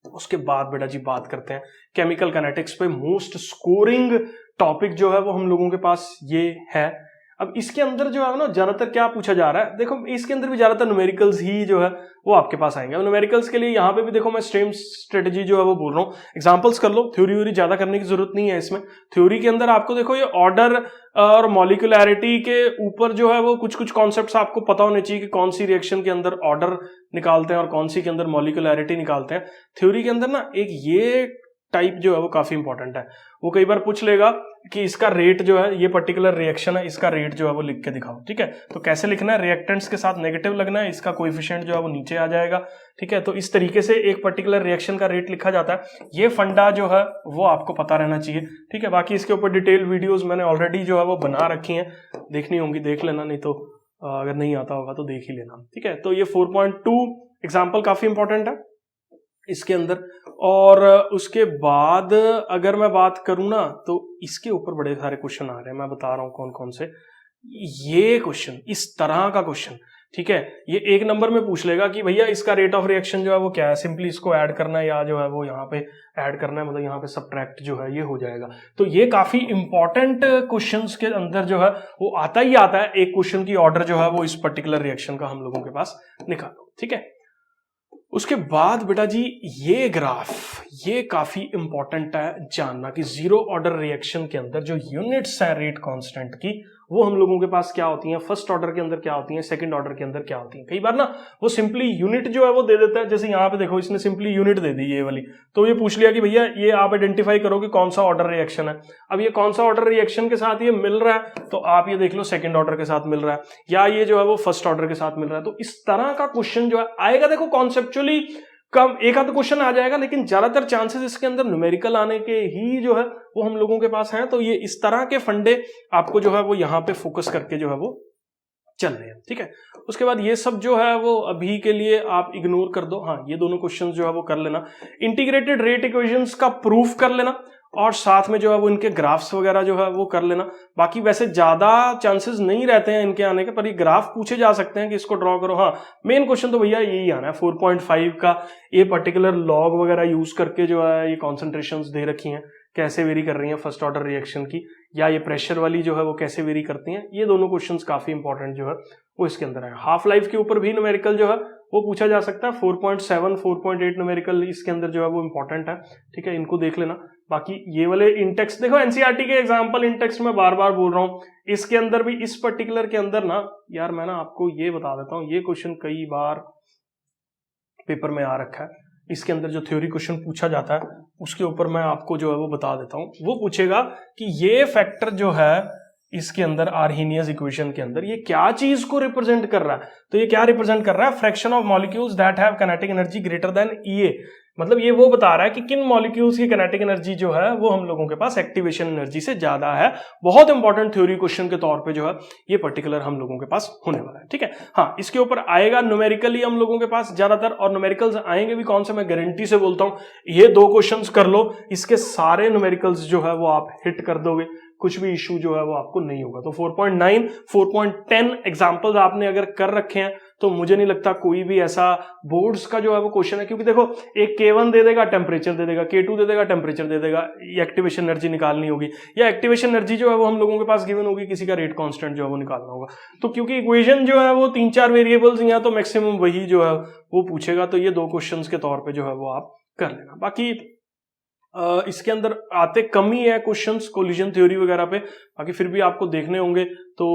उसके बाद बेटा जी बात करते हैं केमिकल काइनेटिक्स पे। मोस्ट स्कोरिंग टॉपिक जो है वो हम लोगों के पास ये है। अब इसके अंदर जो है ना ज्यादातर क्या पूछा जा रहा है, देखो इसके अंदर भी ज्यादातर न्यूमेरिकल्स ही जो है वो आपके पास आएंगे। और न्यूमेरिकल्स के लिए यहाँ पे भी देखो मैं सेम स्ट्रेटेजी जो है वो बोल रहा हूँ, एग्जांपल्स कर लो, थ्योरी व्योरी ज्यादा करने की जरूरत नहीं है इसमें। थ्योरी के अंदर आपको देखो ये ऑर्डर और मॉलिक्यूलैरिटी के ऊपर जो है वो कुछ कुछ कॉन्सेप्ट्स आपको पता होने चाहिए कि कौन सी रिएक्शन के अंदर ऑर्डर निकालते हैं और कौन सी के अंदर मॉलिक्यूलैरिटी निकालते हैं। थ्योरी के अंदर ना एक ये टाइप जो है वो काफी इंपॉर्टेंट है। वो कई बार पूछ लेगा कि इसका रेट जो है, ये पर्टिकुलर रिएक्शन है, इसका रेट जो है वो लिख के दिखाओ, ठीक है। तो कैसे लिखना है, रिएक्टेंट्स के साथ नेगेटिव लगना है, इसका कोएफिशिएंट जो है वो नीचे आ जाएगा, ठीक है। तो इस तरीके से एक पर्टिकुलर रिएक्शन का रेट लिखा जाता है। ये फंडा जो है वो आपको पता रहना चाहिए, ठीक है। बाकी इसके ऊपर डिटेल वीडियोज मैंने ऑलरेडी जो है वो बना रखी है, देखनी होंगी देख लेना, नहीं तो अगर नहीं आता होगा तो देख ही लेना, ठीक है। तो ये 4.2 एग्जाम्पल काफी इंपॉर्टेंट है इसके अंदर। और उसके बाद अगर मैं बात करूं ना तो इसके ऊपर बड़े सारे क्वेश्चन आ रहे हैं, मैं बता रहा हूं कौन कौन से। ये क्वेश्चन, इस तरह का क्वेश्चन, ठीक है, ये एक नंबर में पूछ लेगा कि भैया इसका रेट ऑफ रिएक्शन जो है वो क्या है, सिंपली इसको ऐड करना है या जो है वो यहाँ पे ऐड करना है, मतलब यहाँ पे सबट्रैक्ट जो है ये हो जाएगा। तो ये काफी इंपॉर्टेंट क्वेश्चंस के अंदर जो है वो आता ही आता है, एक क्वेश्चन की ऑर्डर जो है वो इस पर्टिकुलर रिएक्शन का हम लोगों के पास निकालो, ठीक है। उसके बाद बेटा जी ये ग्राफ, ये काफी इंपॉर्टेंट है जानना कि जीरो ऑर्डर रिएक्शन के अंदर जो यूनिट्स है रेट कांस्टेंट की, वो हम लोगों के पास क्या होती हैं, फर्स्ट ऑर्डर के अंदर क्या होती हैं, सेकंड ऑर्डर के अंदर क्या होती हैं। कई बार ना वो सिंपली यूनिट जो है वो दे देता है, जैसे यहाँ पे देखो इसने सिंपली यूनिट दे दी ये वाली, तो ये पूछ लिया कि भैया ये आप आइडेंटिफाई करो कि कौन सा ऑर्डर रिएक्शन है। अब ये कौन सा ऑर्डर रिएक्शन के साथ ये मिल रहा है, तो आप ये देख लो सेकंड ऑर्डर के साथ मिल रहा है, या ये जो है वो फर्स्ट ऑर्डर के साथ मिल रहा है। तो इस तरह का क्वेश्चन जो है आएगा, देखो कॉन्सेप्चुअली कम एक आध क्वेश्चन आ जाएगा, लेकिन ज्यादातर चांसेस इसके अंदर न्यूमेरिकल आने के ही जो है वो हम लोगों के पास हैं। तो ये इस तरह के फंडे आपको जो है वो यहाँ पे फोकस करके जो है वो चल रहे हैं, ठीक है। उसके बाद ये सब जो है वो अभी के लिए आप इग्नोर कर दो। हाँ, ये दोनों क्वेश्चंस जो है वो कर लेना, इंटीग्रेटेड रेट इक्वेशंस का प्रूफ कर लेना, और साथ में जो है वो इनके ग्राफ्स वगैरह जो है वो कर लेना। बाकी वैसे ज्यादा चांसेस नहीं रहते हैं इनके आने के, पर ये ग्राफ पूछे जा सकते हैं कि इसको ड्रॉ करो। हाँ, मेन क्वेश्चन तो भैया यही आना है 4.5 का, ये पर्टिकुलर लॉग वगैरह यूज करके जो है ये कॉन्सेंट्रेशंस दे रखी हैं, कैसे वेरी कर रही हैं फर्स्ट ऑर्डर रिएक्शन की, या ये प्रेशर वाली जो है वो कैसे वेरी करती हैं। ये दोनों क्वेश्चंस काफी इंपॉर्टेंट जो है वो इसके अंदर है। हाफ लाइफ के ऊपर भी न्यूमेरिकल जो है वो पूछा जा सकता है, 4.7 4.8 न्यूमेरिकल इसके अंदर जो है वो इंपॉर्टेंट है, ठीक है, इनको देख लेना। बाकी ये वाले इंटेक्स देखो, एनसीईआरटी के एग्जांपल इंटेक्स में बार बार बोल रहा हूं, इसके अंदर भी इस पर्टिकुलर के अंदर ना यार मैं ना आपको ये बता देता हूं, ये क्वेश्चन कई बार पेपर में आ रखा है। इसके अंदर जो थ्योरी क्वेश्चन पूछा जाता है उसके ऊपर मैं आपको जो है वो बता देता हूं। वो पूछेगा कि ये फैक्टर जो है इसके अंदर आर्हीनियस इक्वेशन के अंदर ये क्या चीज को रिप्रेजेंट कर रहा है, तो ये क्या रिप्रेजेंट कर रहा है, fraction of molecules that have kinetic energy greater than EA. मतलब ये वो बता रहा है कि किन मॉलिक्यूल्स की काइनेटिक एनर्जी जो है वो हम लोगों के पास एक्टिवेशन एनर्जी से ज्यादा है। बहुत इंपॉर्टेंट थ्योरी क्वेश्चन के तौर पे जो है ये पर्टिकुलर हम लोगों के पास होने वाला है, ठीक है। हाँ, इसके ऊपर आएगा न्यूमेरिकली हम लोगों के पास ज्यादातर, और न्यूमेरिकल्स आएंगे भी कौन से, मैं गारंटी से बोलता हूं ये दो क्वेश्चंस कर लो, इसके सारे न्यूमेरिकल्स जो है वो आप हिट कर दोगे, कुछ भी इशू जो है वो आपको नहीं होगा। तो 4.9 4.10 एग्जांपल्स आपने अगर कर रखे हैं तो मुझे नहीं लगता कोई भी ऐसा बोर्ड्स का जो है वो क्वेश्चन है, क्योंकि देखो एक K1 दे देगा, टेम्परेचर दे देगा, K2 दे देगा, टेम्परेचर दे देगा, ये एक्टिवेशन एनर्जी निकालनी होगी, या एक्टिवेशन एनर्जी जो है वो हम लोगों के पास गिवन होगी, किसी का रेट कांस्टेंट जो है वो निकालना होगा। तो क्योंकि इक्वेशन जो है वो 3-4 वेरिएबल्स या तो मैक्सिमम वही जो है वो पूछेगा, तो ये दो क्वेश्चंस के तौर पे जो है वो आप कर लेना। बाकी इसके अंदर आते कम ही है क्वेश्चंस कोलिजन थ्योरी वगैरह पे, बाकी फिर भी आपको देखने होंगे तो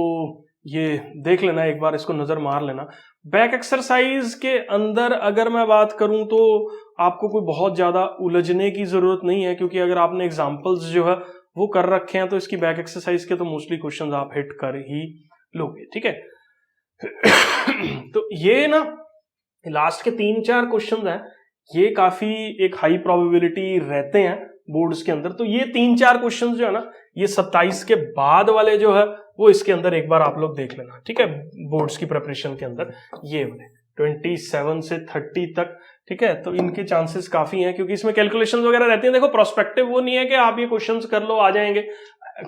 ये देख लेना, एक बार इसको नजर मार लेना। बैक एक्सरसाइज के अंदर अगर मैं बात करूं तो आपको कोई बहुत ज्यादा उलझने की जरूरत नहीं है, क्योंकि अगर आपने एग्जांपल्स जो है वो कर रखे हैं तो इसकी बैक एक्सरसाइज के तो मोस्टली क्वेश्चंस आप हिट कर ही लोगे, ठीक है। तो ये ना लास्ट के 3-4 क्वेश्चन हैं, ये काफी एक हाई प्रोबेबिलिटी रहते हैं बोर्ड्स के अंदर। तो ये 3-4 क्वेश्चन जो है ना, ये 27 के बाद वाले जो है वो इसके अंदर एक बार आप लोग देख लेना, ठीक है, बोर्ड्स की प्रिपरेशन के अंदर ये वाले, 27 से 30 तक, ठीक है। तो इनके चांसेस काफी हैं क्योंकि इसमें कैलकुलेशंस वगैरह रहती हैं। देखो प्रोस्पेक्टिव वो नहीं है कि आप ये क्वेश्चंस कर लो आ जाएंगे,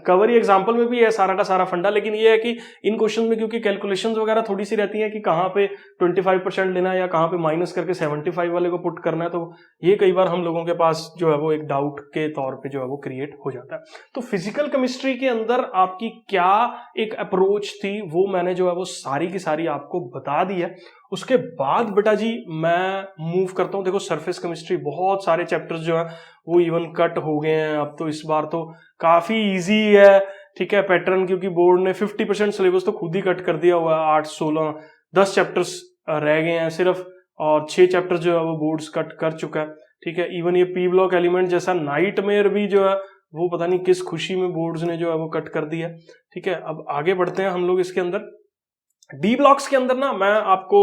कवर एग्जाम्पल में भी है सारा का सारा फंडा, लेकिन ये है कि इन क्वेश्चन में क्योंकि कैलकुलेशंस वगैरह थोड़ी सी रहती है कि कहाँ पे 25% लेना है या कहाँ पे माइनस करके 75 वाले को पुट करना है, तो ये कई बार हम लोगों के पास जो है वो एक डाउट के तौर पे जो है वो क्रिएट हो जाता है। तो फिजिकल केमिस्ट्री के अंदर आपकी क्या एक अप्रोच थी वो मैंने जो है वो सारी की सारी आपको बता दी है। उसके बाद बेटा जी मैं मूव करता हूं। देखो सरफेस केमिस्ट्री बहुत सारे चैप्टर्स जो है वो इवन कट हो गए हैं अब तो, इस बार तो काफी इजी है, ठीक है पैटर्न, क्योंकि बोर्ड ने 50% सिलेबस तो खुद ही कट कर दिया हुआ है। 8, 16, 10 चैप्टर्स रह गए हैं सिर्फ, और 6 चैप्टर्स जो है वो बोर्ड्स कट कर चुका है, ठीक है। इवन ये पी ब्लॉक एलिमेंट जैसा नाइटमेयर भी जो है वो पता नहीं किस खुशी में बोर्ड्स ने जो है वो कट कर दिया, ठीक है। अब आगे बढ़ते हैं हम लोग इसके अंदर। डी ब्लॉक्स के अंदर ना मैं आपको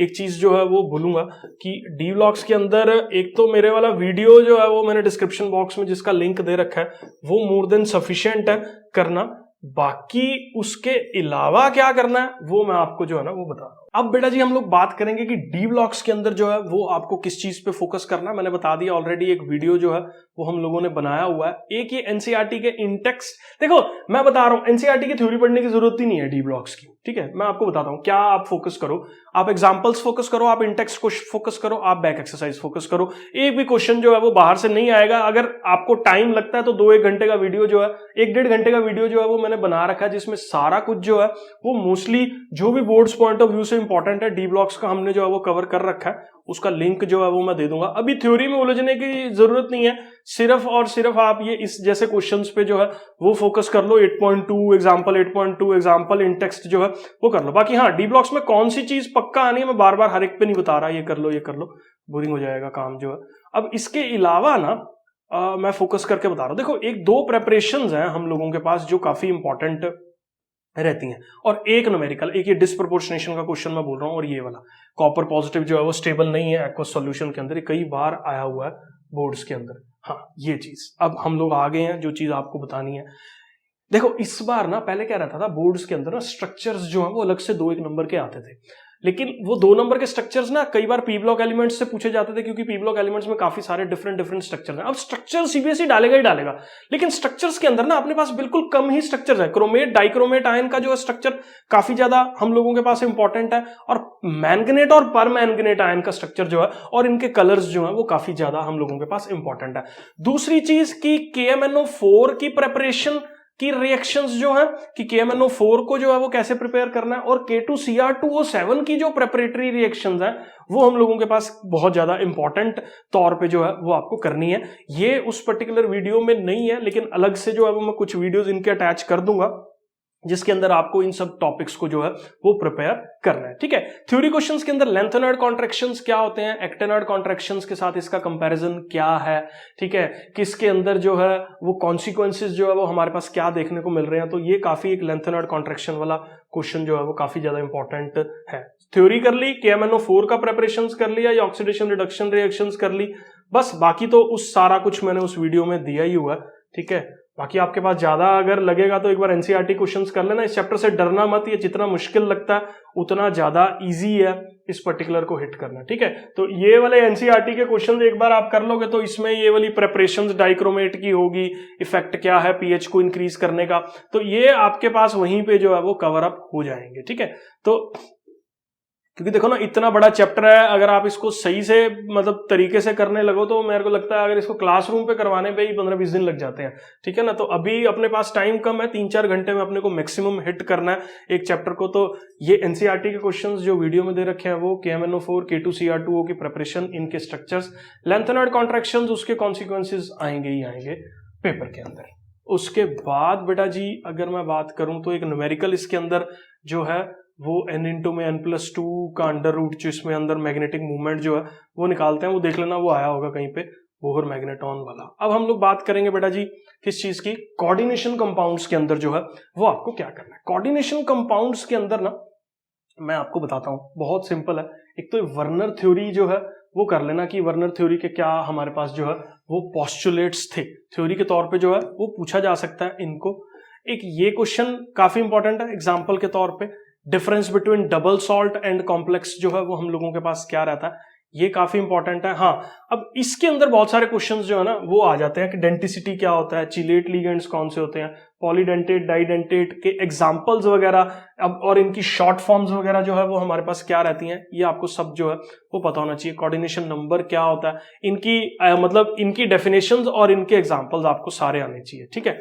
एक चीज जो है वो बोलूंगा कि डी ब्लॉक्स के अंदर एक तो मेरे वाला वीडियो जो है वो मैंने डिस्क्रिप्शन बॉक्स में जिसका लिंक दे रखा है वो मोर देन सफिशिएंट है करना, बाकी उसके अलावा क्या करना है वो मैं आपको जो है ना वो बता रहा हूं। अब बेटा जी हम लोग बात करेंगे कि डी ब्लॉक्स के अंदर जो है वो आपको किस चीज पे फोकस करना है। मैंने बता दिया ऑलरेडी, एक वीडियो जो है वो हम लोगों ने बनाया हुआ है। एक ये एनसीईआरटी के इंटेक्स, देखो मैं बता रहा हूं एनसीईआरटी की थ्योरी पढ़ने की जरूरत ही नहीं है डी ब्लॉक्स की, ठीक है। मैं आपको बताता हूं क्या आप फोकस करो, आप एग्जांपल्स फोकस करो, आप इंटेक्स को फोकस करो, आप बैक एक्सरसाइज फोकस करो। एक भी क्वेश्चन जो है वो बाहर से नहीं आएगा। अगर आपको टाइम लगता है तो 2-1 घंटे का वीडियो जो है, 1-1.5 घंटे का वीडियो जो है वो मैंने बना रखा है जिसमें सारा कुछ जो है वो मोस्टली जो भी बोर्ड्स पॉइंट ऑफ व्यू से इंपॉर्टेंट है डी ब्लॉक्स का हमने जो है वो कवर कर रखा है। उसका लिंक जो है वो मैं दे दूंगा। अभी थ्योरी में उलझने की जरूरत नहीं है, सिर्फ और सिर्फ आप ये इस जैसे क्वेश्चंस पे जो है वो फोकस कर लो। 8.2 एग्जांपल, 8.2 एग्जांपल इन टेक्स्ट जो है वो कर लो। बाकी हाँ डी ब्लॉक्स में कौन सी चीज पक्का आनी है मैं बार बार हर एक पे नहीं बता रहा, ये कर लो ये कर लो, बोरिंग हो जाएगा काम जो है। अब इसके अलावा ना मैं फोकस करके बता रहा हूं। देखो 1-2 प्रेपरेशंस हैं हम लोगों के पास जो काफी इंपॉर्टेंट रहती हैं, और एक न्यूमेरिकल, एक ये डिस्प्रोपोर्शनेशन का क्वेश्चन मैं बोल रहा हूं, और ये वाला कॉपर पॉजिटिव जो है वो स्टेबल नहीं है एक्वस सॉल्यूशन के अंदर, ये कई बार आया हुआ है बोर्ड्स के अंदर। हाँ ये चीज अब हम लोग आ गए हैं जो चीज आपको बतानी है। देखो इस बार ना पहले क्या रहता था बोर्ड्स के अंदर ना स्ट्रक्चर्स जो है वो अलग से 2-1 नंबर के आते थे, लेकिन वो 2 नंबर के स्ट्रक्चर्स ना कई बार पी ब्लॉक एलिमेंट्स से पूछे जाते थे क्योंकि पी ब्लॉक एलिमेंट्स में काफी सारे डिफरेंट स्ट्रक्चर्स हैं। अब स्ट्रक्चर सीबीएसई डालेगा ही डालेगा, लेकिन स्ट्रक्चर्स के अंदर ना अपने पास बिल्कुल कम ही स्ट्रक्चर्स है। क्रोमेट डाइक्रोमेट आयन का जो स्ट्रक्चर काफी ज्यादा हम लोगों के पास इंपॉर्टेंट है, और मैंगनेट और पर मैंगनेट आयन का स्ट्रक्चर जो है और इनके कलर्स जो है वो काफी ज्यादा हम लोगों के पास इंपॉर्टेंट है। दूसरी चीज की KMnO4 की प्रेपरेशन की रिएक्शंस जो है कि KMnO4 को जो है वो कैसे प्रिपेयर करना है, और K2Cr2O7 की जो प्रेपरेटरी रिएक्शंस है वो हम लोगों के पास बहुत ज्यादा इंपॉर्टेंट तौर पे जो है वो आपको करनी है। ये उस पर्टिकुलर वीडियो में नहीं है, लेकिन अलग से जो है वो मैं कुछ वीडियोस इनके अटैच कर दूंगा जिसके अंदर आपको इन सब टॉपिक्स को जो है वो प्रिपेयर करना है, ठीक है। थ्योरी क्वेश्चंस के अंदर लेंथेनॉइड कॉन्ट्रैक्शंस क्या होते हैं, एक्टेनॉइड कॉन्ट्रैक्शंस के साथ इसका कंपैरिजन क्या है, ठीक है, किसके अंदर जो है वो कॉन्सिक्वेंसेस जो है वो हमारे पास क्या देखने को मिल रहे हैं। तो ये काफी एक लेंथेनॉइड कॉन्ट्रैक्शन वाला क्वेश्चन जो है वो काफी ज्यादा इंपॉर्टेंट है। थ्योरी कर ली, KMnO4 का प्रेपरेशन कर लिया या ऑक्सीडेशन रिडक्शन रिएक्शंस कर ली, बस बाकी तो उस सारा कुछ मैंने उस वीडियो में दिया ही हुआ है, ठीक है। बाकी आपके पास ज्यादा अगर लगेगा तो एक बार एनसीईआरटी क्वेश्चंस कर लेना। इस चैप्टर से डरना मत, ये जितना मुश्किल लगता है उतना ज्यादा इजी है इस पर्टिकुलर को हिट करना, ठीक है। तो ये वाले एनसीईआरटी के क्वेश्चंस एक बार आप कर लोगे तो इसमें ये वाली प्रेपरेशंस डाइक्रोमेट की होगी, इफेक्ट क्या है पीएच को इंक्रीज करने का, तो ये आपके पास वहीं पे जो है वो कवर अप हो जाएंगे, ठीक है। तो क्योंकि देखो ना इतना बड़ा चैप्टर है, अगर आप इसको सही से मतलब तरीके से करने लगो तो मेरे को लगता है अगर इसको क्लासरूम पे करवाने पे ही 15-20 दिन लग जाते हैं, ठीक है ना। तो अभी अपने पास टाइम कम है, 3-4 घंटे में अपने को मैक्सिमम हिट करना है एक चैप्टर को। तो ये एनसीईआरटी के क्वेश्चंस जो वीडियो में दे रखे हैं वो KMnO4 K2Cr2O की प्रिपरेशन, इनके स्ट्रक्चर्स, लेंथेनॉइड कॉन्ट्रैक्शंस, उसके कॉन्सिक्वेंसेस आएंगे ही आएंगे पेपर के अंदर। उसके बाद बेटा जी अगर मैं बात करूं तो एक न्यूमेरिकल इसके अंदर जो है वो n में n+2 का अंडर रूट जो इसमें अंदर मैग्नेटिक मूवमेंट जो है वो निकालते हैं, वो देख लेना, वो आया होगा कहीं पे बोहर मैग्नेटॉन वाला। अब हम लोग बात करेंगे बेटा जी किस चीज की, कोऑर्डिनेशन कंपाउंड्स के अंदर जो है वो आपको क्या करना है। कोऑर्डिनेशन कंपाउंड्स के अंदर ना मैं आपको बताता हूं, बहुत सिंपल है। एक तो वर्नर थ्योरी जो है वो कर लेना कि वर्नर थ्योरी के क्या हमारे पास जो है वो पोस्टुलेट्स थे, थ्योरी के तौर पे जो है वो पूछा जा सकता है इनको। एक ये क्वेश्चन काफी इंपॉर्टेंट है एग्जाम्पल के तौर पे, difference between double salt and complex जो है वो हम लोगों के पास क्या रहता है, ये काफी इंपॉर्टेंट है। हाँ, अब इसके अंदर बहुत सारे क्वेश्चंस जो है ना वो आ जाते हैं कि डेंटिसिटी क्या होता है, चिलेट लिगेंड्स कौन से होते हैं, पॉलीडेंटेट डाइडेंटेट के एग्जांपल्स वगैरह, अब और इनकी शॉर्ट फॉर्म्स वगैरह जो है वो हमारे पास क्या रहती हैं, ये आपको सब जो है वो पता होना चाहिए। कोऑर्डिनेशन नंबर क्या होता है, इनकी मतलब इनकी डेफिनेशंस और इनके एग्जांपल्स आपको सारे आने चाहिए, ठीक है।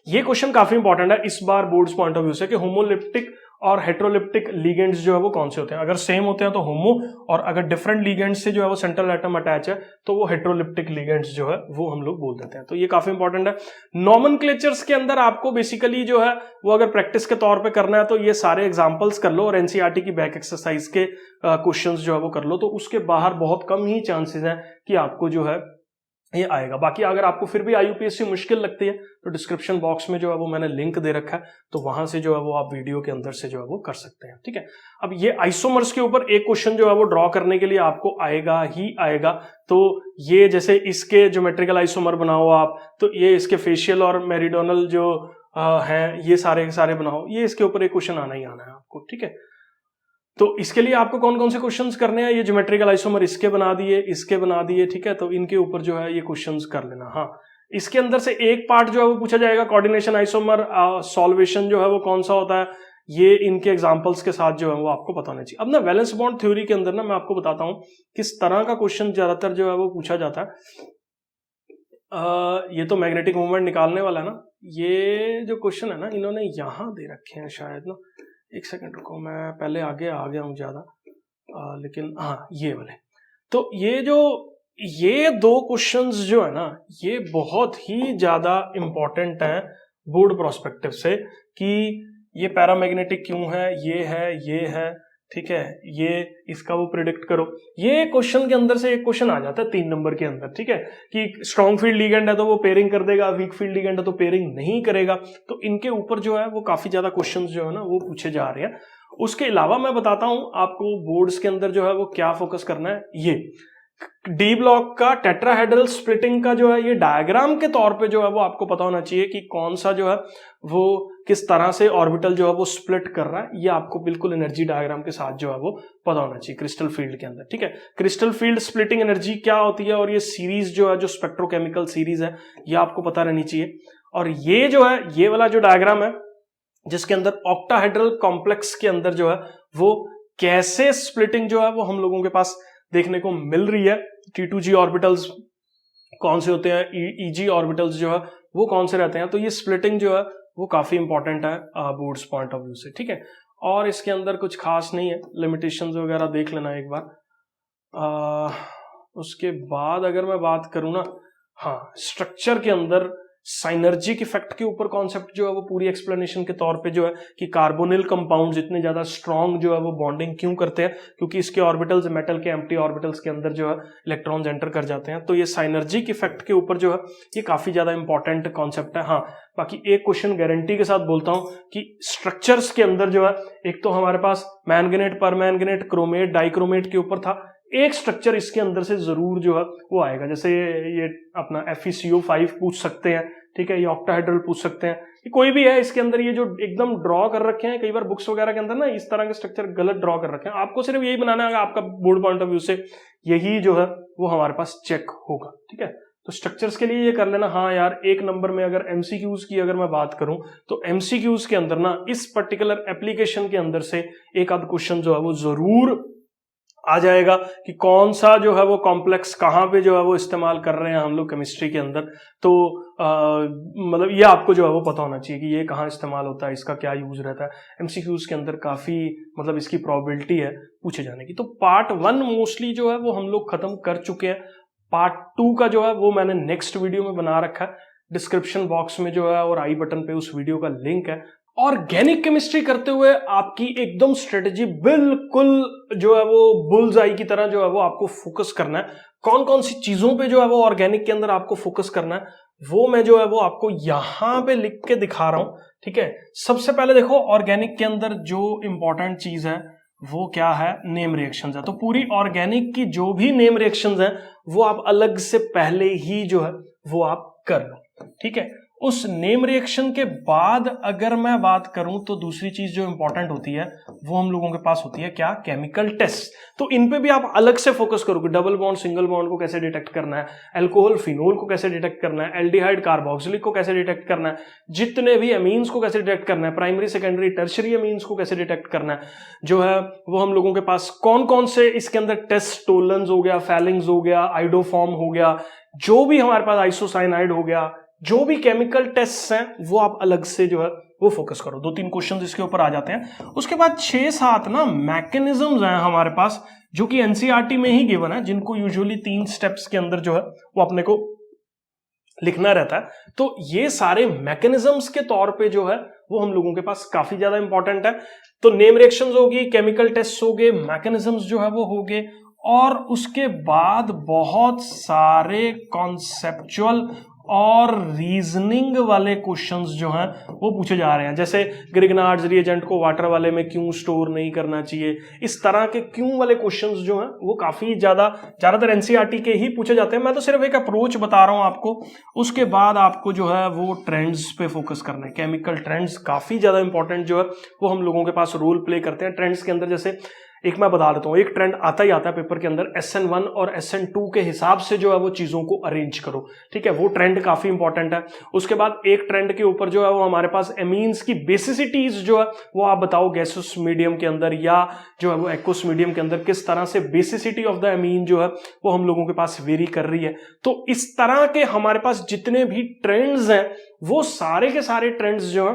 ये क्वेश्चन काफी इंपॉर्टेंट है इस बार बोर्ड्स पॉइंट ऑफ व्यू से कि होमोलिप्टिक और हेट्रोलिप्टिक लिगेंड्स जो है वो कौन से होते हैं। अगर सेम होते हैं तो होमो, और अगर डिफरेंट लिगेंड्स से जो है वो सेंट्रल एटम अटैच है तो वो हेट्रोलिप्टिक लिगेंड्स जो है वो हम लोग बोल देते हैं। तो ये काफी इंपॉर्टेंट है। नॉमेनक्लेचर्स के अंदर आपको बेसिकली जो है वो अगर प्रैक्टिस के तौर पे करना है तो ये सारे एग्जांपल्स कर लो और एनसीईआरटी की बैक एक्सरसाइज के क्वेश्चंस जो है वो कर लो, तो उसके बाहर बहुत कम ही चांसेस हैं कि आपको जो है ये आएगा। बाकी अगर आपको फिर भी आईयूपीएससी मुश्किल लगती है तो डिस्क्रिप्शन बॉक्स में जो है वो मैंने लिंक दे रखा है, तो वहां से जो है वो आप वीडियो के अंदर से जो है वो कर सकते हैं, ठीक है। अब ये आइसोमर्स के ऊपर एक क्वेश्चन जो है वो ड्रॉ करने के लिए आपको आएगा ही आएगा। तो ये जैसे इसके ज्योमेट्रिकल आइसोमर बनाओ आप, तो ये इसके फेशियल और मेरिडोनल जो हैं ये सारे सारे बनाओ, ये इसके ऊपर एक क्वेश्चन आना ही आना है आपको, ठीक है। तो इसके लिए आपको कौन कौन से क्वेश्चंस करने हैं, ये ज्योमेट्रिकल आइसोमर इसके बना दिए, ठीक है। तो इनके ऊपर जो है ये क्वेश्चंस कर लेना। हाँ, इसके अंदर से एक पार्ट जो है वो पूछा जाएगा कोऑर्डिनेशन आइसोमर सॉल्वेशन जो है वो कौन सा होता है, ये इनके एग्जांपल्स के साथ जो है वो आपको पता होना चाहिए। अब ना वैलेंस बॉन्ड थ्योरी के अंदर ना मैं आपको बताता हूँ किस तरह का क्वेश्चन ज्यादातर जो है वो पूछा जाता है। ये तो मैग्नेटिक मूवमेंट निकालने वाला है ना, ये जो क्वेश्चन है ना इन्होंने यहां दे रखे हैं शायद ना, एक सेकंड रुको, मैं पहले आगे आ गया हूं ज्यादा, लेकिन हाँ ये वाले। तो ये दो क्वेश्चंस जो है ना ये बहुत ही ज्यादा इंपॉर्टेंट हैं बोर्ड प्रोस्पेक्टिव से, कि ये पैरामैग्नेटिक क्यों है, ये है, ठीक है, ये इसका वो प्रिडिक्ट करो। ये क्वेश्चन के अंदर से एक क्वेश्चन आ जाता है 3 नंबर के अंदर, ठीक है, कि स्ट्रॉन्ग फील्ड लिगेंड है तो वो पेयरिंग कर देगा, वीक फील्ड लिगेंड है तो पेयरिंग नहीं करेगा। तो इनके ऊपर जो है वो काफी ज्यादा क्वेश्चंस जो है ना वो पूछे जा रहे हैं। उसके अलावा मैं बताता हूं आपको बोर्ड्स के अंदर जो है वो क्या फोकस करना है। ये डी ब्लॉक का टेट्राहेड्रल स्प्लिटिंग का जो है ये डायग्राम के तौर पे जो है वो आपको पता होना चाहिए कि कौन सा जो है वो किस तरह से ऑर्बिटल जो है वो स्प्लिट कर रहा है। ये आपको बिल्कुल एनर्जी डायग्राम के साथ जो है वो पता होना चाहिए क्रिस्टल फील्ड के अंदर, ठीक है। क्रिस्टल फील्ड स्प्लिटिंग एनर्जी क्या होती है और ये सीरीज जो है जो स्पेक्ट्रोकेमिकल सीरीज है ये आपको पता रहनी चाहिए। और ये जो है ये वाला जो डायग्राम है जिसके अंदर ऑक्टाहेड्रल कॉम्प्लेक्स के अंदर जो है वो कैसे स्प्लिटिंग जो है वो हम लोगों के पास देखने को मिल रही है। T2G ऑर्बिटल्स कौन से होते हैं, EG ऑर्बिटल्स जो है वो कौन से रहते हैं। तो ये स्प्लिटिंग जो है वो काफी इंपॉर्टेंट है बोर्ड्स पॉइंट ऑफ व्यू से, ठीक है। और इसके अंदर कुछ खास नहीं है, लिमिटेशंस वगैरह देख लेना एक बार। उसके बाद अगर मैं बात करूं ना, हाँ, स्ट्रक्चर के अंदर साइनर्जिक इफेक्ट के ऊपर कॉन्सेप्ट जो है वो पूरी एक्सप्लेनेशन के तौर पे जो है कि कार्बोनिल कंपाउंड्स इतने ज्यादा स्ट्रॉन्ग जो है वो बॉन्डिंग क्यों करते हैं, क्योंकि इसके ऑर्बिटल्स मेटल के एम्प्टी ऑर्बिटल्स के अंदर जो है इलेक्ट्रॉन्स एंटर कर जाते हैं। तो ये साइनर्जिक इफेक्ट के ऊपर जो है ये काफी ज्यादा इंपॉर्टेंट कॉन्सेप्ट है। हाँ, बाकी एक क्वेश्चन गारंटी के साथ बोलता हूं कि स्ट्रक्चर्स के अंदर जो है एक तो हमारे पास मैंगनेट, परमैंगनेट, क्रोमेट, डाइक्रोमेट के ऊपर था, एक स्ट्रक्चर इसके अंदर से जरूर जो है वो आएगा। जैसे ये अपना FeCO5 पूछ सकते हैं, ठीक है, ये ऑक्टाहेड्रल पूछ सकते हैं, ये कोई भी है इसके अंदर। ये जो एकदम ड्रॉ कर रखे हैं, कई बार बुक्स वगैरह के अंदर ना इस तरह के स्ट्रक्चर गलत ड्रॉ कर रखे हैं, आपको सिर्फ यही बनाना है, आपका बोर्ड पॉइंट ऑफ व्यू से यही जो है वो हमारे पास चेक होगा, ठीक है। तो स्ट्रक्चर्स के लिए ये कर लेना। हाँ यार, एक नंबर में अगर MCQs की अगर मैं बात करूं तो MCQs के अंदर ना इस पर्टिकुलर एप्लीकेशन के अंदर से एक आध क्वेश्चन जो है वो जरूर आ जाएगा कि कौन सा जो है वो कॉम्प्लेक्स कहाँ पे जो है वो इस्तेमाल कर रहे हैं हम लोग केमिस्ट्री के अंदर। तो मतलब ये आपको जो है वो पता होना चाहिए कि ये कहाँ इस्तेमाल होता है, इसका क्या यूज रहता है। MCQs के अंदर काफी मतलब इसकी प्रोबेबिलिटी है पूछे जाने की। तो पार्ट 1 मोस्टली जो है वो हम लोग खत्म कर चुके हैं। पार्ट 2 का जो है वो मैंने नेक्स्ट वीडियो में बना रखा है, डिस्क्रिप्शन बॉक्स में जो है और आई बटन पे उस वीडियो का लिंक है। ऑर्गेनिक केमिस्ट्री करते हुए आपकी एकदम स्ट्रेटेजी बिल्कुल जो है वो बुल्स आई की तरह जो है वो आपको फोकस करना है। कौन कौन सी चीजों पे जो है वो ऑर्गेनिक के अंदर आपको फोकस करना है वो मैं जो है वो आपको यहां पे लिख के दिखा रहा हूं, ठीक है। सबसे पहले देखो, ऑर्गेनिक के अंदर जो इंपॉर्टेंट चीज है वो क्या है, नेम रिएक्शंस है। तो पूरी ऑर्गेनिक की जो भी नेम रिएक्शंस है वो आप अलग से पहले ही जो है वो आप कर लो, ठीक है। उस नेम रिएक्शन के बाद अगर मैं बात करूं तो दूसरी चीज जो इंपॉर्टेंट होती है वो हम लोगों के पास होती है क्या, केमिकल टेस्ट। तो इन पे भी आप अलग से फोकस करोगे, डबल बॉन्ड सिंगल बॉन्ड को कैसे डिटेक्ट करना है, अल्कोहल फिनोल को कैसे डिटेक्ट करना है, एल्डिहाइड कार्बोक्सिलिक को कैसे डिटेक्ट करना है, जितने भी अमीन्स को कैसे डिटेक्ट करना है, प्राइमरी सेकेंडरी टर्शरी अमीन्स को कैसे डिटेक्ट करना है, जो है वो हम लोगों के पास कौन कौन से इसके अंदर टेस्ट, टोलन्स हो गया, फैलिंग्स हो गया, आइडोफॉर्म हो गया, जो भी हमारे पास आइसोसाइनाइड हो गया, जो भी केमिकल टेस्ट हैं वो आप अलग से जो है वो फोकस करो। 2-3 क्वेश्चन इसके ऊपर आ जाते हैं। उसके बाद 6-7 ना मैकेनिज्म्स हैं हमारे पास जो कि एनसीईआरटी में ही गिवन है, जिनको यूजुअली 3 स्टेप्स के अंदर जो है वो अपने को लिखना रहता है। तो ये सारे मैकेनिज्म्स के तौर पे जो है वो हम लोगों के पास काफी ज्यादा इंपॉर्टेंट है। तो नेम रिएक्शंस होगी, केमिकल टेस्ट हो गए, मैकेनिज्म्स जो है वो हो गए, और उसके बाद बहुत सारे कॉन्सेप्चुअल और रीजनिंग वाले क्वेश्चंस जो हैं वो पूछे जा रहे हैं। जैसे ग्रिग्नार्ड्स रिएजेंट को वाटर वाले में क्यों स्टोर नहीं करना चाहिए, इस तरह के क्यों वाले क्वेश्चंस जो हैं वो काफी ज्यादातर एनसीईआरटी के ही पूछे जाते हैं। मैं तो सिर्फ एक अप्रोच बता रहा हूं आपको। उसके बाद आपको जो है वो ट्रेंड्स पे फोकस करना है। केमिकल ट्रेंड्स काफी ज्यादा इंपॉर्टेंट जो है वो हम लोगों के पास रोल प्ले करते हैं। ट्रेंड्स के अंदर जैसे एक मैं बता देता हूं, एक ट्रेंड आता ही आता है पेपर के अंदर, SN1 और SN2 के हिसाब से जो है वो चीजों को अरेंज करो, ठीक है, वो ट्रेंड काफी इंपॉर्टेंट है। उसके बाद एक ट्रेंड के ऊपर जो है वो हमारे पास एमीन्स की बेसिसिटीज जो है वो आप बताओ गैसोस मीडियम के अंदर या जो है वो एक्वस मीडियम के अंदर किस तरह से बेसिसिटी ऑफ द एमीन जो है वो हम लोगों के पास वेरी कर रही है। तो इस तरह के हमारे पास जितने भी ट्रेंड्स हैं वो सारे के सारे ट्रेंड्स जो है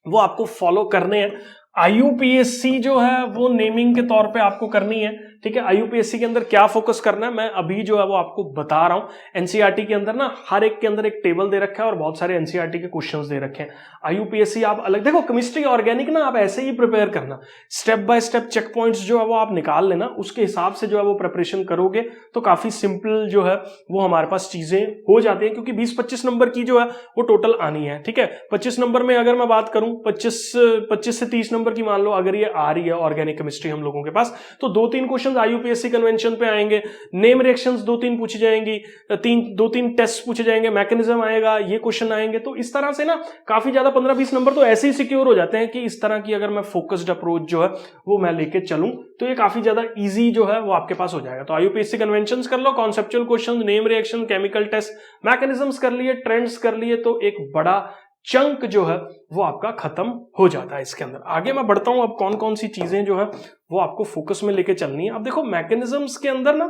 वो आपको फॉलो करने हैं। IUPAC जो है वो नेमिंग के तौर पे आपको करनी है, ठीक है। IUPAC के अंदर क्या फोकस करना है मैं अभी जो है वो आपको बता रहा हूं। एनसीईआरटी के अंदर ना हर एक के अंदर एक टेबल दे रखा है और बहुत सारे एनसीईआरटी के क्वेश्चंस दे रखे हैं। IUPAC आप अलग देखो, केमिस्ट्री ऑर्गेनिक ना आप ऐसे ही प्रिपेयर करना, step by step check points जो है वो आप निकाल लेना, उसके हिसाब से जो है वो प्रिपरेशन करोगे तो काफी सिंपल जो है वो हमारे पास चीजें हो जाती है, क्योंकि 20-25 नंबर की जो है वो टोटल आनी है, ठीक है। 25 नंबर में अगर मैं बात करूं 25 से 30 नंबर की मान लो अगर ये आ रही है ऑर्गेनिक केमिस्ट्री हम लोगों के पास, तो 2-3 क्वेश्चन IUPAC कन्वेंशन पे आएंगे, नेम रिएक्शंस 2-3 पूछी जाएंगी, 2-3 टेस्ट पूछे जाएंगे, मैकेनिज्म आएगा, ये क्वेश्चन आएंगे। तो इस तरह से ना काफी ज्यादा 15-20 नंबर तो ऐसे ही सिक्योर हो जाते हैं कि इस तरह की अगर मैं फोकस्ड अप्रोच जो है वो मैं लेके चलूं तो ये काफी ज्यादा इजी जो है वो आपके पास हो जाएगा। तो IUPAC कन्वेंशंस कर लो, conceptual question, name reaction, chemical test, mechanisms कर लिए, ट्रेंड्स कर लिए, तो एक बड़ा चंक जो है वो आपका खत्म हो जाता है इसके अंदर। आगे मैं बढ़ता हूं, अब कौन कौन सी चीजें जो है वो आपको फोकस में लेके चलनी है। अब देखो मैकेनिज्म्स के अंदर ना,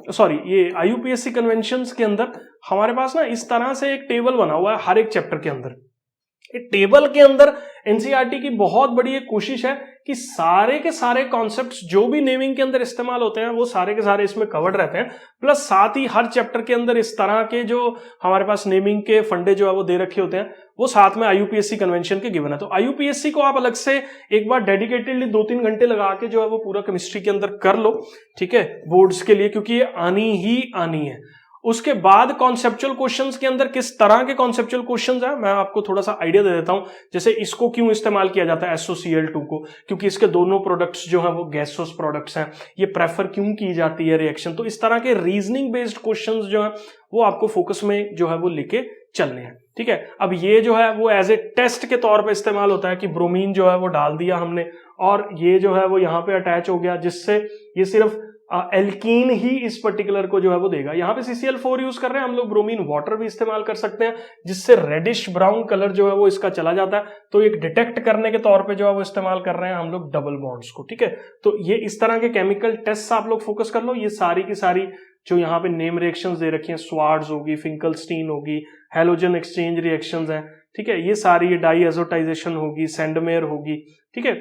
सॉरी ये IUPAC कन्वेंशंस के अंदर हमारे पास ना इस तरह से एक टेबल बना हुआ है हर एक चैप्टर के अंदर। टेबल के अंदर एनसीईआरटी की बहुत बड़ी एक कोशिश है कि सारे के सारे कॉन्सेप्ट्स जो भी नेमिंग के अंदर इस्तेमाल होते हैं वो सारे के सारे इसमें कवर्ड रहते हैं, प्लस साथ ही हर चैप्टर के अंदर इस तरह के जो हमारे पास नेमिंग के फंडे जो है वो दे रखे होते हैं वो साथ में IUPAC कन्वेंशन के गिवन है। तो IUPAC को आप अलग से एक बार डेडिकेटेडली 2-3 घंटे लगा के जो है वो पूरा केमिस्ट्री के अंदर कर लो, ठीक है, बोर्ड्स के लिए, क्योंकि ये आनी ही आनी है। उसके बाद कॉन्सेप्चुअल क्वेश्चंस के अंदर किस तरह के कॉन्सेप्चुअल क्वेश्चंस हैं मैं आपको थोड़ा सा आइडिया दे देता हूं। जैसे इसको क्यों इस्तेमाल किया जाता है SOCl2 को, क्योंकि इसके दोनों प्रोडक्ट्स जो हैं वो गैसोस प्रोडक्ट्स हैं, ये प्रेफर क्यों की जाती है रिएक्शन। तो इस तरह के रीजनिंग बेस्ड क्वेश्चंस जो हैं वो आपको फोकस में जो है वो लेके चलने हैं, ठीक है। अब ये जो है वो एज ए टेस्ट के तौर पे इस्तेमाल होता है कि ब्रोमीन जो है वो डाल दिया हमने और ये जो है वो यहाँ पे अटैच हो गया, जिससे ये सिर्फ एल्कीन ही इस पर्टिकुलर को जो है वो देगा। यहाँ पे CCl4 यूज कर रहे हैं हम लोग, ब्रोमीन वाटर भी इस्तेमाल कर सकते हैं जिससे रेडिश ब्राउन कलर जो है वो इसका चला जाता है। तो एक डिटेक्ट करने के तौर पे जो है वो इस्तेमाल कर रहे हैं हम लोग डबल बॉन्ड्स को, ठीक है। तो ये इस तरह के केमिकल टेस्ट आप लोग फोकस कर लो। ये सारी की सारी जो यहाँ पे नेम रिएक्शंस दे रखी हैं, स्वार्ट्ज होगी, फिंकलस्टीन होगी, हैलोजन एक्सचेंज रिएक्शंस हैं, ठीक है, ये सारी, ये डाईएजोटाइजेशन होगी, सेंडमेयर होगी, ठीक है।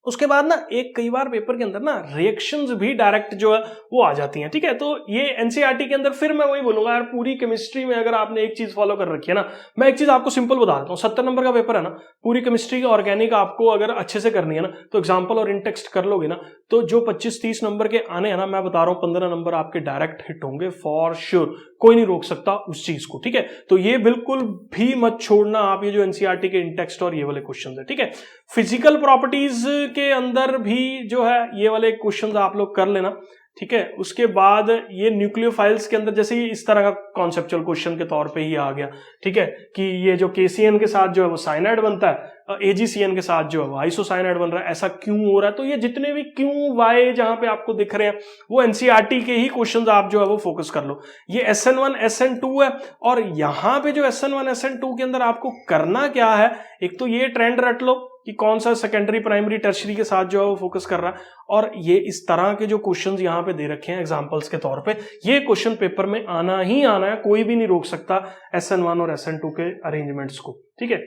उसके बाद ना एक कई बार पेपर के अंदर ना रिएक्शंस भी डायरेक्ट जो है वो आ जाती हैं, ठीक है। तो ये एनसीईआरटी के अंदर फिर मैं वही बोलूंगा यार, पूरी केमिस्ट्री में अगर आपने एक चीज फॉलो कर ररखी है ना, मैं एक चीज आपको सिंपल बता देता हूँ, 70 नंबर का पेपर है ना, पूरी केमिस्ट्री ऑर्गेनिक आपको अगर अच्छे से करनी है ना तो एग्जाम्पल और इनटेक्स्ट कर लोगे ना तो जो 25-30 नंबर के आने हैं ना, मैं बता रहा हूँ 15 नंबर आपके डायरेक्ट हिट होंगे फॉर श्योर, कोई नहीं रोक सकता उस चीज को, ठीक है। तो ये बिल्कुल भी मत छोड़ना आप, ये जो एनसीईआरटी के इनटेक्स्ट और ये वाले क्वेश्चन है, ठीक है। फिजिकल प्रॉपर्टीज के अंदर भी जो है ये वाले क्वेश्चंस आप लोग कर लेना, ठीक है। उसके बाद ये न्यूक्लियोफाइल्स के अंदर जैसे इस तरह का कॉन्सेप्चुअल क्वेश्चन के तौर पे ही आ गया, ठीक है, कि ये जो KCN के साथ जो है वो साइनाइड बनता है, AgCN के साथ जो है वो आइसोसाइनाइड बन रहा है, ऐसा क्यों हो रहा है। तो ये जितने भी क्यों वाई जहां पे आपको दिख रहे हैं वो एनसीईआरटी के ही क्वेश्चंस आप जो है वो फोकस कर लो। ये SN1 SN2 है, और यहां पे जो SN1 SN2 के अंदर आपको करना क्या है, एक तो ये ट्रेंड रट लो कि कौन सा सेकेंडरी प्राइमरी टर्शरी के साथ जो है वो फोकस कर रहा है, और ये इस तरह के जो क्वेश्चंस यहां पे दे रखे हैं एग्जांपल्स के तौर पे, ये क्वेश्चन पेपर में आना ही आना है, कोई भी नहीं रोक सकता SN1 और SN2 के अरेंजमेंट्स को, ठीक है।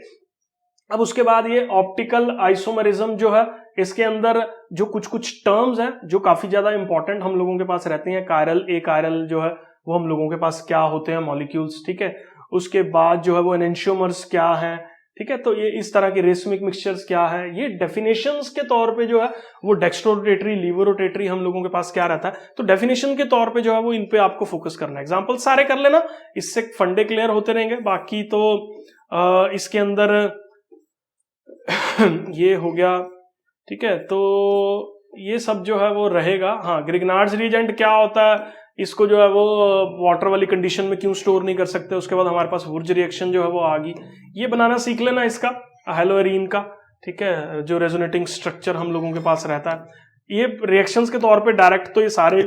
अब उसके बाद ये ऑप्टिकल आइसोमरिज्म जो है, इसके अंदर जो कुछ कुछ टर्म्स हैं जो काफी ज्यादा इंपॉर्टेंट हम लोगों के पास रहती हैं, कायरल ए कायरल जो है वो हम लोगों के पास क्या होते हैं मॉलिक्यूल्स, ठीक है। उसके बाद जो है वो एनेंशियोमर्स क्या है, ठीक है। तो ये इस तरह के रेसमिक मिक्सचर्स क्या है, ये डेफिनेशंस के तौर पे जो है वो डेक्स्ट्रोरोटेटरी लीवरोटेटरी हम लोगों के पास क्या रहता है, तो डेफिनेशन के तौर पे जो है वो इन पे आपको फोकस करना है। एग्जांपल सारे कर लेना, इससे फंडे क्लियर होते रहेंगे। बाकी तो इसके अंदर ये हो गया, ठीक है। तो ये सब जो है वो रहेगा। हाँ, ग्रिग्नार्ड्स रिएजेंट क्या होता है, इसको जो है वो वाटर वाली कंडीशन में क्यों स्टोर नहीं कर सकते। उसके बाद हमारे पास वुर्ज रिएक्शन जो है वो आ गई, ये बनाना सीख लेना इसका, हेलोएरीन का, ठीक है, जो रेजोनेटिंग स्ट्रक्चर हम लोगों के पास रहता है। ये रिएक्शंस के तौर पे डायरेक्ट तो ये सारे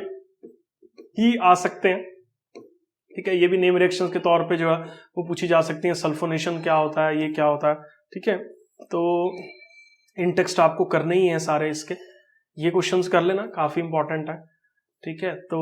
ही आ सकते हैं, ठीक है। ये भी नेम रिएक्शंस के तौर पे जो है वो पूछी जा सकती है। सल्फोनेशन क्या होता है, ये क्या होता है, ठीक है। तो इन टेक्स्ट आपको करने ही है सारे इसके, ये क्वेश्चंस कर लेना, काफी इंपॉर्टेंट है, ठीक है। तो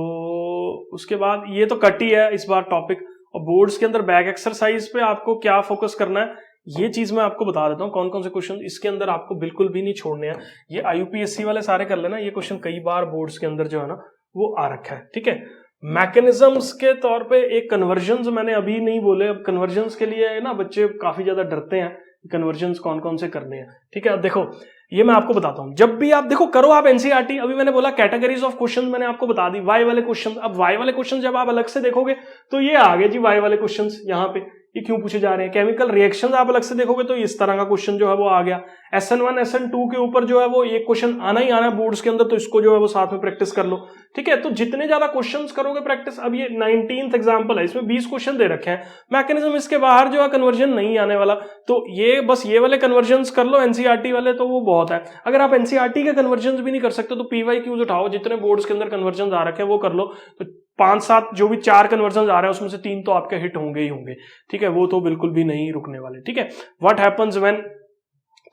उसके बाद ये तो कट ही है इस बार टॉपिक, और बोर्ड्स के अंदर बैक एक्सरसाइज पे आपको क्या फोकस करना है ये चीज मैं आपको बता देता हूँ, कौन कौन से क्वेश्चन इसके अंदर आपको बिल्कुल भी नहीं छोड़ने हैं। ये IUPAC वाले सारे कर लेना, ये क्वेश्चन कई बार बोर्ड्स के अंदर जो है ना वो आ रखा है, ठीक है। मैकेनिज्म्स के तौर पे एक कन्वर्जन्स मैंने अभी नहीं बोले, अब कन्वर्जन्स के लिए ना बच्चे काफी ज्यादा डरते हैं, कन्वर्जन्स कौन कौन से करने हैं, ठीक है। अब देखो ये मैं आपको बताता हूं, जब भी आप देखो करो आप एनसीईआरटी, अभी मैंने बोला कैटेगरीज ऑफ क्वेश्चन मैंने आपको बता दी, वाई वाले क्वेश्चन। अब वाई वाले क्वेश्चन जब आप अलग से देखोगे तो ये आ गए जी वाई वाले क्वेश्चन, यहाँ पे ये क्यों पूछे जा रहे हैं। केमिकल रिएक्शंस आप अलग से देखोगे तो इस तरह का क्वेश्चन जो है वो आ गया। SN1 SN2 के ऊपर जो है वो एक क्वेश्चन आना ही आना है बोर्ड्स के अंदर, तो इसको जो है वो साथ में प्रैक्टिस कर लो, ठीक है। तो जितने ज्यादा क्वेश्चंस करोगे प्रैक्टिस, अब ये 19th एग्जांपल है, इसमें 20 क्वेश्चन दे रखे हैं, मैकेनिज्म इसके बाहर जो है कन्वर्जन नहीं आने वाला, तो ये बस ये वाले कन्वर्जन्स कर लो एनसीईआरटी वाले, तो वो बहुत है। अगर आप एनसीईआरटी के कन्वर्जन्स भी नहीं कर सकते तो PYQs उठाओ, जितने बोर्ड्स के अंदर कन्वर्जन आ रखे हैं वो कर लो, तो 5-7 जो भी 4 कन्वर्जन आ रहे हैं उसमें से 3 तो आपके हिट होंगे ही होंगे, ठीक है। वो तो बिल्कुल भी नहीं रुकने वाले, ठीक है। व्हाट हैपेंस व्हेन,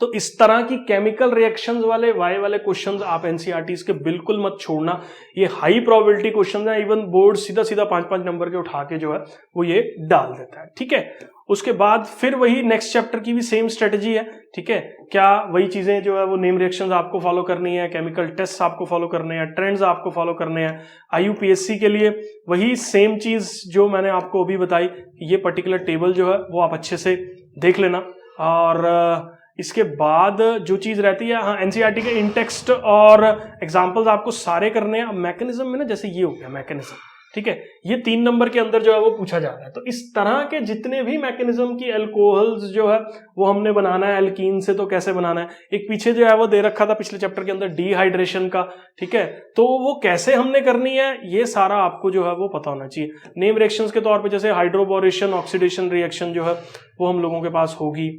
तो इस तरह की केमिकल रिएक्शंस वाले वाई वाले क्वेश्चंस आप एनसीईआरटी के बिल्कुल मत छोड़ना, ये हाई प्रोबेबिलिटी क्वेश्चंस हैं, इवन बोर्ड सीधा सीधा 5-5 नंबर के उठा के जो है वो ये डाल देता है, ठीक है। उसके बाद फिर वही नेक्स्ट चैप्टर की भी सेम स्ट्रेटजी है, ठीक है। क्या वही चीजें जो है वो नेम रिएक्शंस आपको फॉलो करनी है, केमिकल टेस्ट आपको फॉलो करने हैं, ट्रेंड्स आपको फॉलो करने हैं। IUPAC के लिए वही सेम चीज जो मैंने आपको अभी बताई, ये पर्टिकुलर टेबल जो है वो आप अच्छे से देख लेना। और इसके बाद जो चीज रहती है, हाँ, एनसीईआरटी के इंटेक्स्ट और एग्जाम्पल्स आपको सारे करने हैं। मैकेनिज्म में ना जैसे ये हो गया मैकेनिज्म, ठीक है, ये 3 नंबर के अंदर जो है वो पूछा जा रहा है। तो इस तरह के जितने भी मैकेनिज्म की अल्कोहल्स जो है वो हमने बनाना है, एल्कीन से तो कैसे बनाना है, एक पीछे जो है वो दे रखा था पिछले चैप्टर के अंदर डिहाइड्रेशन का, ठीक है, तो वो कैसे हमने करनी है ये सारा आपको जो है वो पता होना चाहिए। नेम रिएक्शंस के तौर पे जैसे हाइड्रोबोरेशन ऑक्सीडेशन रिएक्शन जो है वो हम लोगों के पास होगी,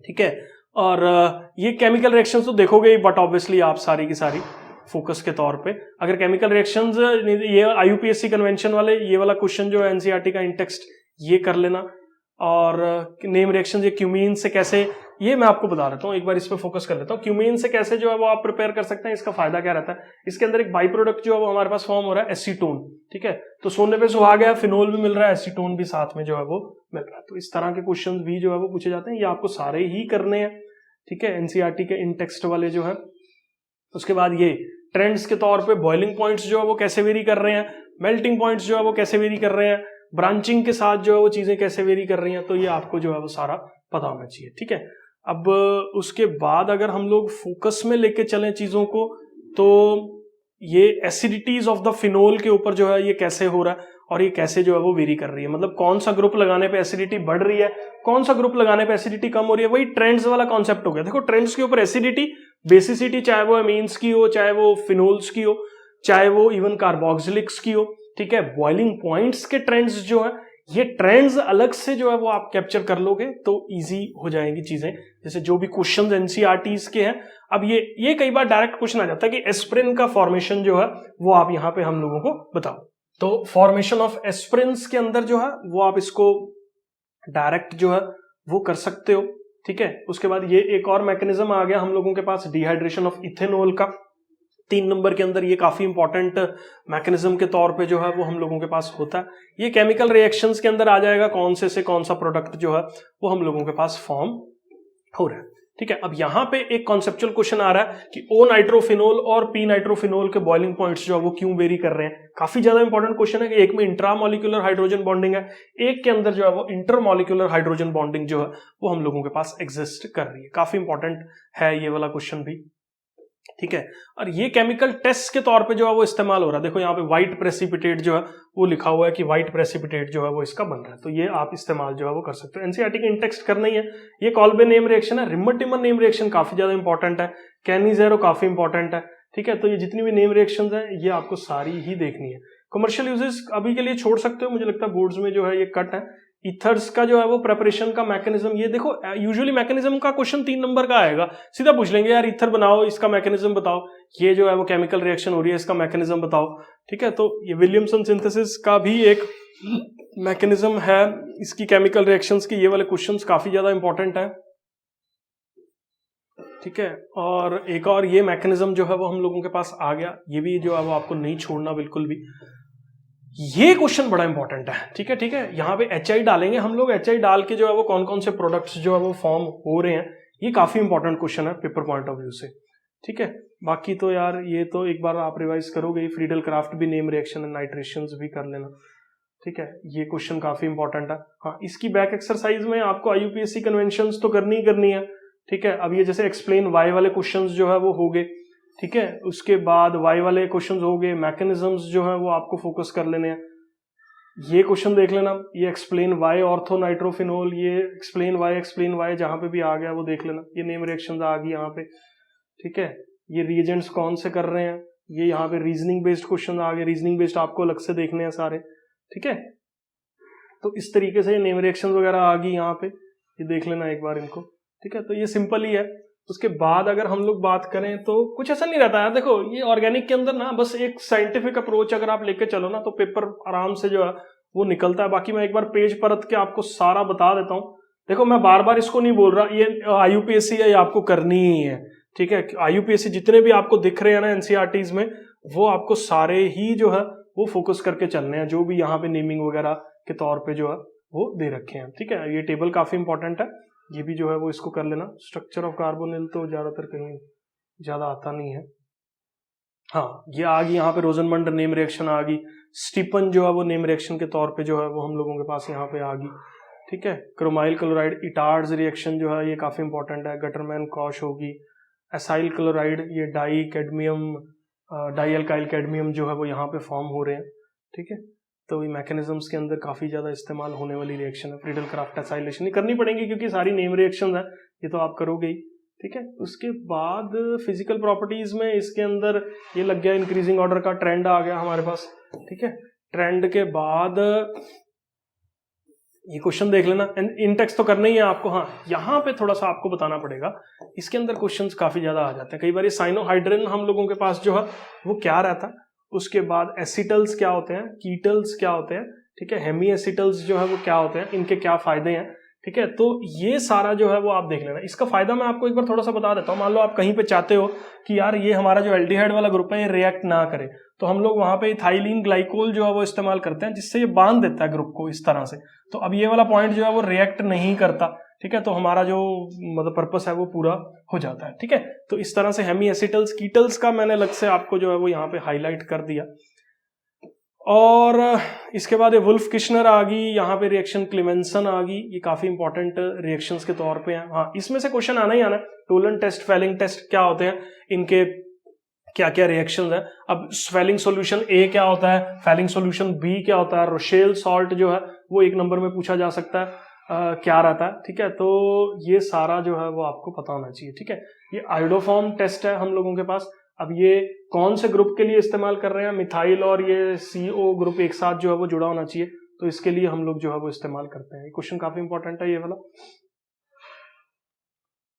ठीक है। और ये केमिकल रिएक्शंस तो देखोगे ही, बट ऑब्वियसली आप सारी की सारी फोकस के तौर पे अगर केमिकल रिएक्शंस, ये IUPAC कन्वेंशन वाले ये वाला क्वेश्चन जो है एनसीईआरटी का इंटेक्स्ट ये कर लेना। और नेम रिएक्शन ये क्यूमीन से कैसे, ये मैं आपको बता देता हूँ, एक बार इस पे फोकस कर लेता हूँ। क्यूमीन से कैसे जो है वो आप प्रिपेयर कर सकते हैं, इसका फायदा क्या रहता है, इसके अंदर एक बाई प्रोडक्ट जो है वो हमारे पास फॉर्म हो रहा है एसीटोन, ठीक है। तो सोने पे सुहा गया, फिनोल भी मिल रहा है, एसीटोन भी साथ में जो है वो मिल रहा है। तो इस तरह के क्वेश्चन भी जो है वो पूछे जाते हैं, ये आपको सारे ही करने हैं, ठीक है, एनसीईआरटी के इन टेक्स्ट वाले जो है। उसके बाद ये ट्रेंड्स के तौर पे बॉइलिंग पॉइंट्स जो है वो कैसे वेरी कर रहे हैं, मेल्टिंग पॉइंट्स जो है वो कैसे वेरी कर रहे हैं, ब्रांचिंग के साथ जो है वो चीजें कैसे वेरी कर रही हैं, तो ये आपको जो है वो सारा पता होना चाहिए, ठीक है। अब उसके बाद अगर हम लोग फोकस में लेके चलें चीजों को, तो ये एसिडिटीज ऑफ द फिनोल के ऊपर जो है ये कैसे हो रहा है और ये कैसे जो है वो वेरी कर रही है, मतलब कौन सा ग्रुप लगाने पे एसिडिटी बढ़ रही है, कौन सा ग्रुप लगाने पे एसिडिटी कम हो रही है, वही ट्रेंड्स वाला कॉन्सेप्ट हो गया। देखो ट्रेंड्स के ऊपर एसिडिटी, बेसिसिटी, चाहे वो अमीन्स की हो चाहे वो फिनोल्स की हो, चाहे वो इवन कार्बोक्सिलिक्स की हो, ठीक है। बॉइलिंग पॉइंट्स के ट्रेंड्स जो है, ये ट्रेंड्स अलग से जो है वो आप कैप्चर कर लोगे तो इजी हो जाएंगी चीजें। जैसे जो भी क्वेश्चंस एनसीईआरटीज के हैं, अब ये कई बार डायरेक्ट क्वेश्चन आ जाता है कि एस्पिरिन का फॉर्मेशन जो है वो आप यहाँ पे हम लोगों को बताओ। तो फॉर्मेशन ऑफ एस्पिरिन्स के अंदर जो है वो आप इसको डायरेक्ट जो है वो कर सकते हो, ठीक है। उसके बाद ये एक और मैकेनिज्म आ गया हम लोगों के पास, डिहाइड्रेशन ऑफ इथेनॉल का। 3 नंबर के अंदर ये काफी इंपॉर्टेंट मैकेनिज्म के तौर पे जो है वो हम लोगों के पास होता है। ये केमिकल रिएक्शंस के अंदर आ जाएगा, कौन से कौन सा प्रोडक्ट जो है वो हम लोगों के पास फॉर्म हो रहा है, ठीक है। अब यहां पे एक कॉन्सेप्चुअल क्वेश्चन आ रहा है कि ओ नाइट्रोफिनोल और पी नाइट्रोफिनोल के बॉइलिंग पॉइंट्स जो है वो क्यों वेरी कर रहे हैं। काफी ज्यादा इंपॉर्टेंट क्वेश्चन है कि एक में इंट्रामोलिकुलर हाइड्रोजन बॉन्डिंग है, एक के अंदर जो है वो इंटरमोलिकुलर हाइड्रोजन बॉन्डिंग जो है वो हम लोगों के पास एग्जिस्ट कर रही है। काफी इंपॉर्टेंट है ये वाला क्वेश्चन भी, ठीक है। और ये केमिकल टेस्ट के तौर पे जो है वो इस्तेमाल हो रहा है। देखो यहाँ पे व्हाइट प्रेसिपिटेट जो है वो लिखा हुआ है कि व्हाइट प्रेसिपिटेट जो है वो इसका बन रहा है, तो ये आप इस्तेमाल जो है वो कर सकते हो। एनसीईआरटी के इंटेक्स्ट करना ही है। ये कॉल्बे नेम रिएक्शन है, रिमर-टिमर नेम रिएक्शन काफी ज्यादा इंपॉर्टेंट है, कैनी-ज़ेरो काफी इंपॉर्टेंट है, ठीक है। तो ये जितनी भी नेम रिएक्शन है ये आपको सारी ही देखनी है। कमर्शियल यूजेस अभी के लिए छोड़ सकते हो, मुझे लगता है बोर्ड्स में जो है ये कट है। इथर्स का जो है वो प्रेपरेशन का मैकेनिज्म, ये देखो यूजुअली मैकेनिज्म का क्वेश्चन 3 नंबर का आएगा, सीधा पूछ लेंगे यार इथर बनाओ, इसका मैकेनिज्म बताओ, ये जो है वो केमिकल रिएक्शन हो रही है इसका मैकेनिज्म बताओ, ठीक है। तो ये विलियमसन सिंथेसिस का भी एक मैकेनिज्म है इसकी केमिकल रिएक्शंस की। ये वाले क्वेश्चंस काफी ज्यादा इंपॉर्टेंट है, ठीक है। और एक और ये मैकेनिज्म जो है वो हम लोगों के पास आ गया, ये भी जो है वो आपको नहीं छोड़ना बिल्कुल भी। ये क्वेश्चन बड़ा इंपॉर्टेंट है, ठीक है, ठीक है। यहाँ पे HI डालेंगे हम लोग, HI डाल के जो है वो कौन कौन से प्रोडक्ट्स जो है वो फॉर्म हो रहे हैं, ये काफी इंपॉर्टेंट क्वेश्चन है पेपर पॉइंट ऑफ व्यू से, ठीक है। बाकी तो यार ये तो एक बार आप रिवाइज करोगे, फ्रीडल क्राफ्ट भी नेम रिएक्शन एंड नाइट्रेशंस भी कर लेना, ठीक है। ये क्वेश्चन काफी इंपॉर्टेंट है। हाँ, इसकी बैक एक्सरसाइज में आपको IUPAC कन्वेंशंस तो करनी ही करनी है, ठीक है। अब ये जैसे एक्सप्लेन वाई वाले क्वेश्चंस जो है वो हो गए, ठीक है। उसके बाद वाई वाले क्वेश्चंस हो गए, मैकेनिज्म्स जो है वो आपको फोकस कर लेने हैं। ये क्वेश्चन देख लेना, ये एक्सप्लेन वाई ऑर्थो नाइट्रोफिनोल, ये एक्सप्लेन वाई जहां पे भी आ गया वो देख लेना। ये नेम रिएक्शंस आ गई यहाँ पे, ठीक है। ये रिएजेंट्स कौन से कर रहे हैं, ये यहाँ पे रीजनिंग बेस्ड क्वेश्चन आ गए, रीजनिंग बेस्ड आपको अलग से देखने हैं सारे, ठीक है। तो इस तरीके से नेम रिएक्शन वगैरह आ गई यहाँ पे, ये देख लेना एक बार इनको, ठीक है। तो ये सिंपल ही है। उसके बाद अगर हम लोग बात करें तो कुछ ऐसा नहीं रहता है। देखो ये ऑर्गेनिक के अंदर ना बस एक साइंटिफिक अप्रोच अगर आप लेके चलो ना तो पेपर आराम से जो है वो निकलता है। बाकी मैं एक बार पेज परत के आपको सारा बता देता हूँ। देखो मैं बार बार इसको नहीं बोल रहा, ये IUPAC है, ये आपको करनी ही है, ठीक है। IUPAC जितने भी आपको दिख रहे हैं ना एनसीईआरटीज में, वो आपको सारे ही जो है वो फोकस करके चलने हैं, जो भी यहाँ पे नेमिंग वगैरह के तौर पे जो है वो दे रखे हैं, ठीक है। ये टेबल काफी इंपॉर्टेंट है, ये भी जो है वो इसको कर लेना। स्ट्रक्चर ऑफ कार्बोनिल तो ज्यादातर कहीं ज्यादा आता नहीं है। हाँ, ये आ गई यहाँ पे रोजनमंड नेम रिएक्शन आ गई, स्टीपन जो है वो नेम रिएक्शन के तौर पे जो है वो हम लोगों के पास यहाँ पे आ गई, ठीक है। क्रोमाइल क्लोराइड इटार्ड्स रिएक्शन जो है ये काफी इंपॉर्टेंट है। गटरमैन कॉश होगी, एसाइल क्लोराइड, ये di cadmium, dialkyl cadmium जो है वो यहाँ पे फॉर्म हो रहे हैं, ठीक है। तो ये मैकेनिज्म्स के अंदर काफी ज्यादा इस्तेमाल होने वाली रिएक्शन है। फ्रीडल क्राफ्ट एसाइलेशन ये करनी पड़ेगी क्योंकि सारी नेम रिएक्शन है, ये तो आप करोगे ही, ठीक है। उसके बाद फिजिकल प्रॉपर्टीज में इसके अंदर ये लग गया, इंक्रीजिंग ऑर्डर का ट्रेंड आ गया हमारे पास, ठीक है। ट्रेंड के बाद ये क्वेश्चन देख लेना, इंटेक्स तो करना ही है आपको। हाँ, यहाँ पे थोड़ा सा आपको बताना पड़ेगा, इसके अंदर क्वेश्चंस काफी ज्यादा आ जाते हैं कई बार। ये साइनोहाइड्रिन हम लोगों के पास जो है वो क्या रहता है, उसके बाद एसिटल्स क्या होते हैं, कीटल्स क्या होते हैं, ठीक है। हेमी एसिटल्स जो है वो क्या होते हैं, इनके क्या फायदे हैं, ठीक है। तो ये सारा जो है वो आप देख लेना। इसका फायदा मैं आपको एक बार थोड़ा सा बता देता हूँ। मान लो आप कहीं पे चाहते हो कि यार ये हमारा जो एल्डिहाइड वाला ग्रुप है ये रिएक्ट ना करे, तो हम लोग वहां पे इथाइलिन ग्लाइकोल जो है वो इस्तेमाल करते हैं, जिससे ये बांध देता है ग्रुप को इस तरह से। तो अब ये वाला पॉइंट जो है वो रिएक्ट नहीं करता, ठीक है। तो हमारा जो मतलब पर्पस है वो पूरा हो जाता है, ठीक है। तो इस तरह से हेमी एसिटल्स कीटल्स का मैंने अलग से आपको जो है वो यहाँ पे हाईलाइट कर दिया। और इसके बाद ये वुल्फ किश्नर आ गई, यहाँ पे रिएक्शन क्लेमेंसन आ गई, ये काफी इंपॉर्टेंट रिएक्शंस के तौर पे हैं। हाँ, इसमें से क्वेश्चन आना ही आना है। टोलन टेस्ट, फेलिंग टेस्ट क्या होते हैं, इनके क्या क्या रिएक्शंस है। अब स्वेलिंग सॉल्यूशन ए क्या होता है, फेलिंग सॉल्यूशन बी क्या होता है, रोशेल सॉल्ट जो है वो 1 नंबर में पूछा जा सकता है, क्या रहता है, ठीक है। तो ये सारा जो है वो आपको पता होना चाहिए, ठीक है। ये आयोडोफॉर्म टेस्ट है हम लोगों के पास। अब ये कौन से ग्रुप के लिए इस्तेमाल कर रहे हैं, मिथाइल और ये CO ग्रुप एक साथ जो है वो जुड़ा होना चाहिए, तो इसके लिए हम लोग जो है वो इस्तेमाल करते हैं। क्वेश्चन काफी इंपॉर्टेंट है ये वाला।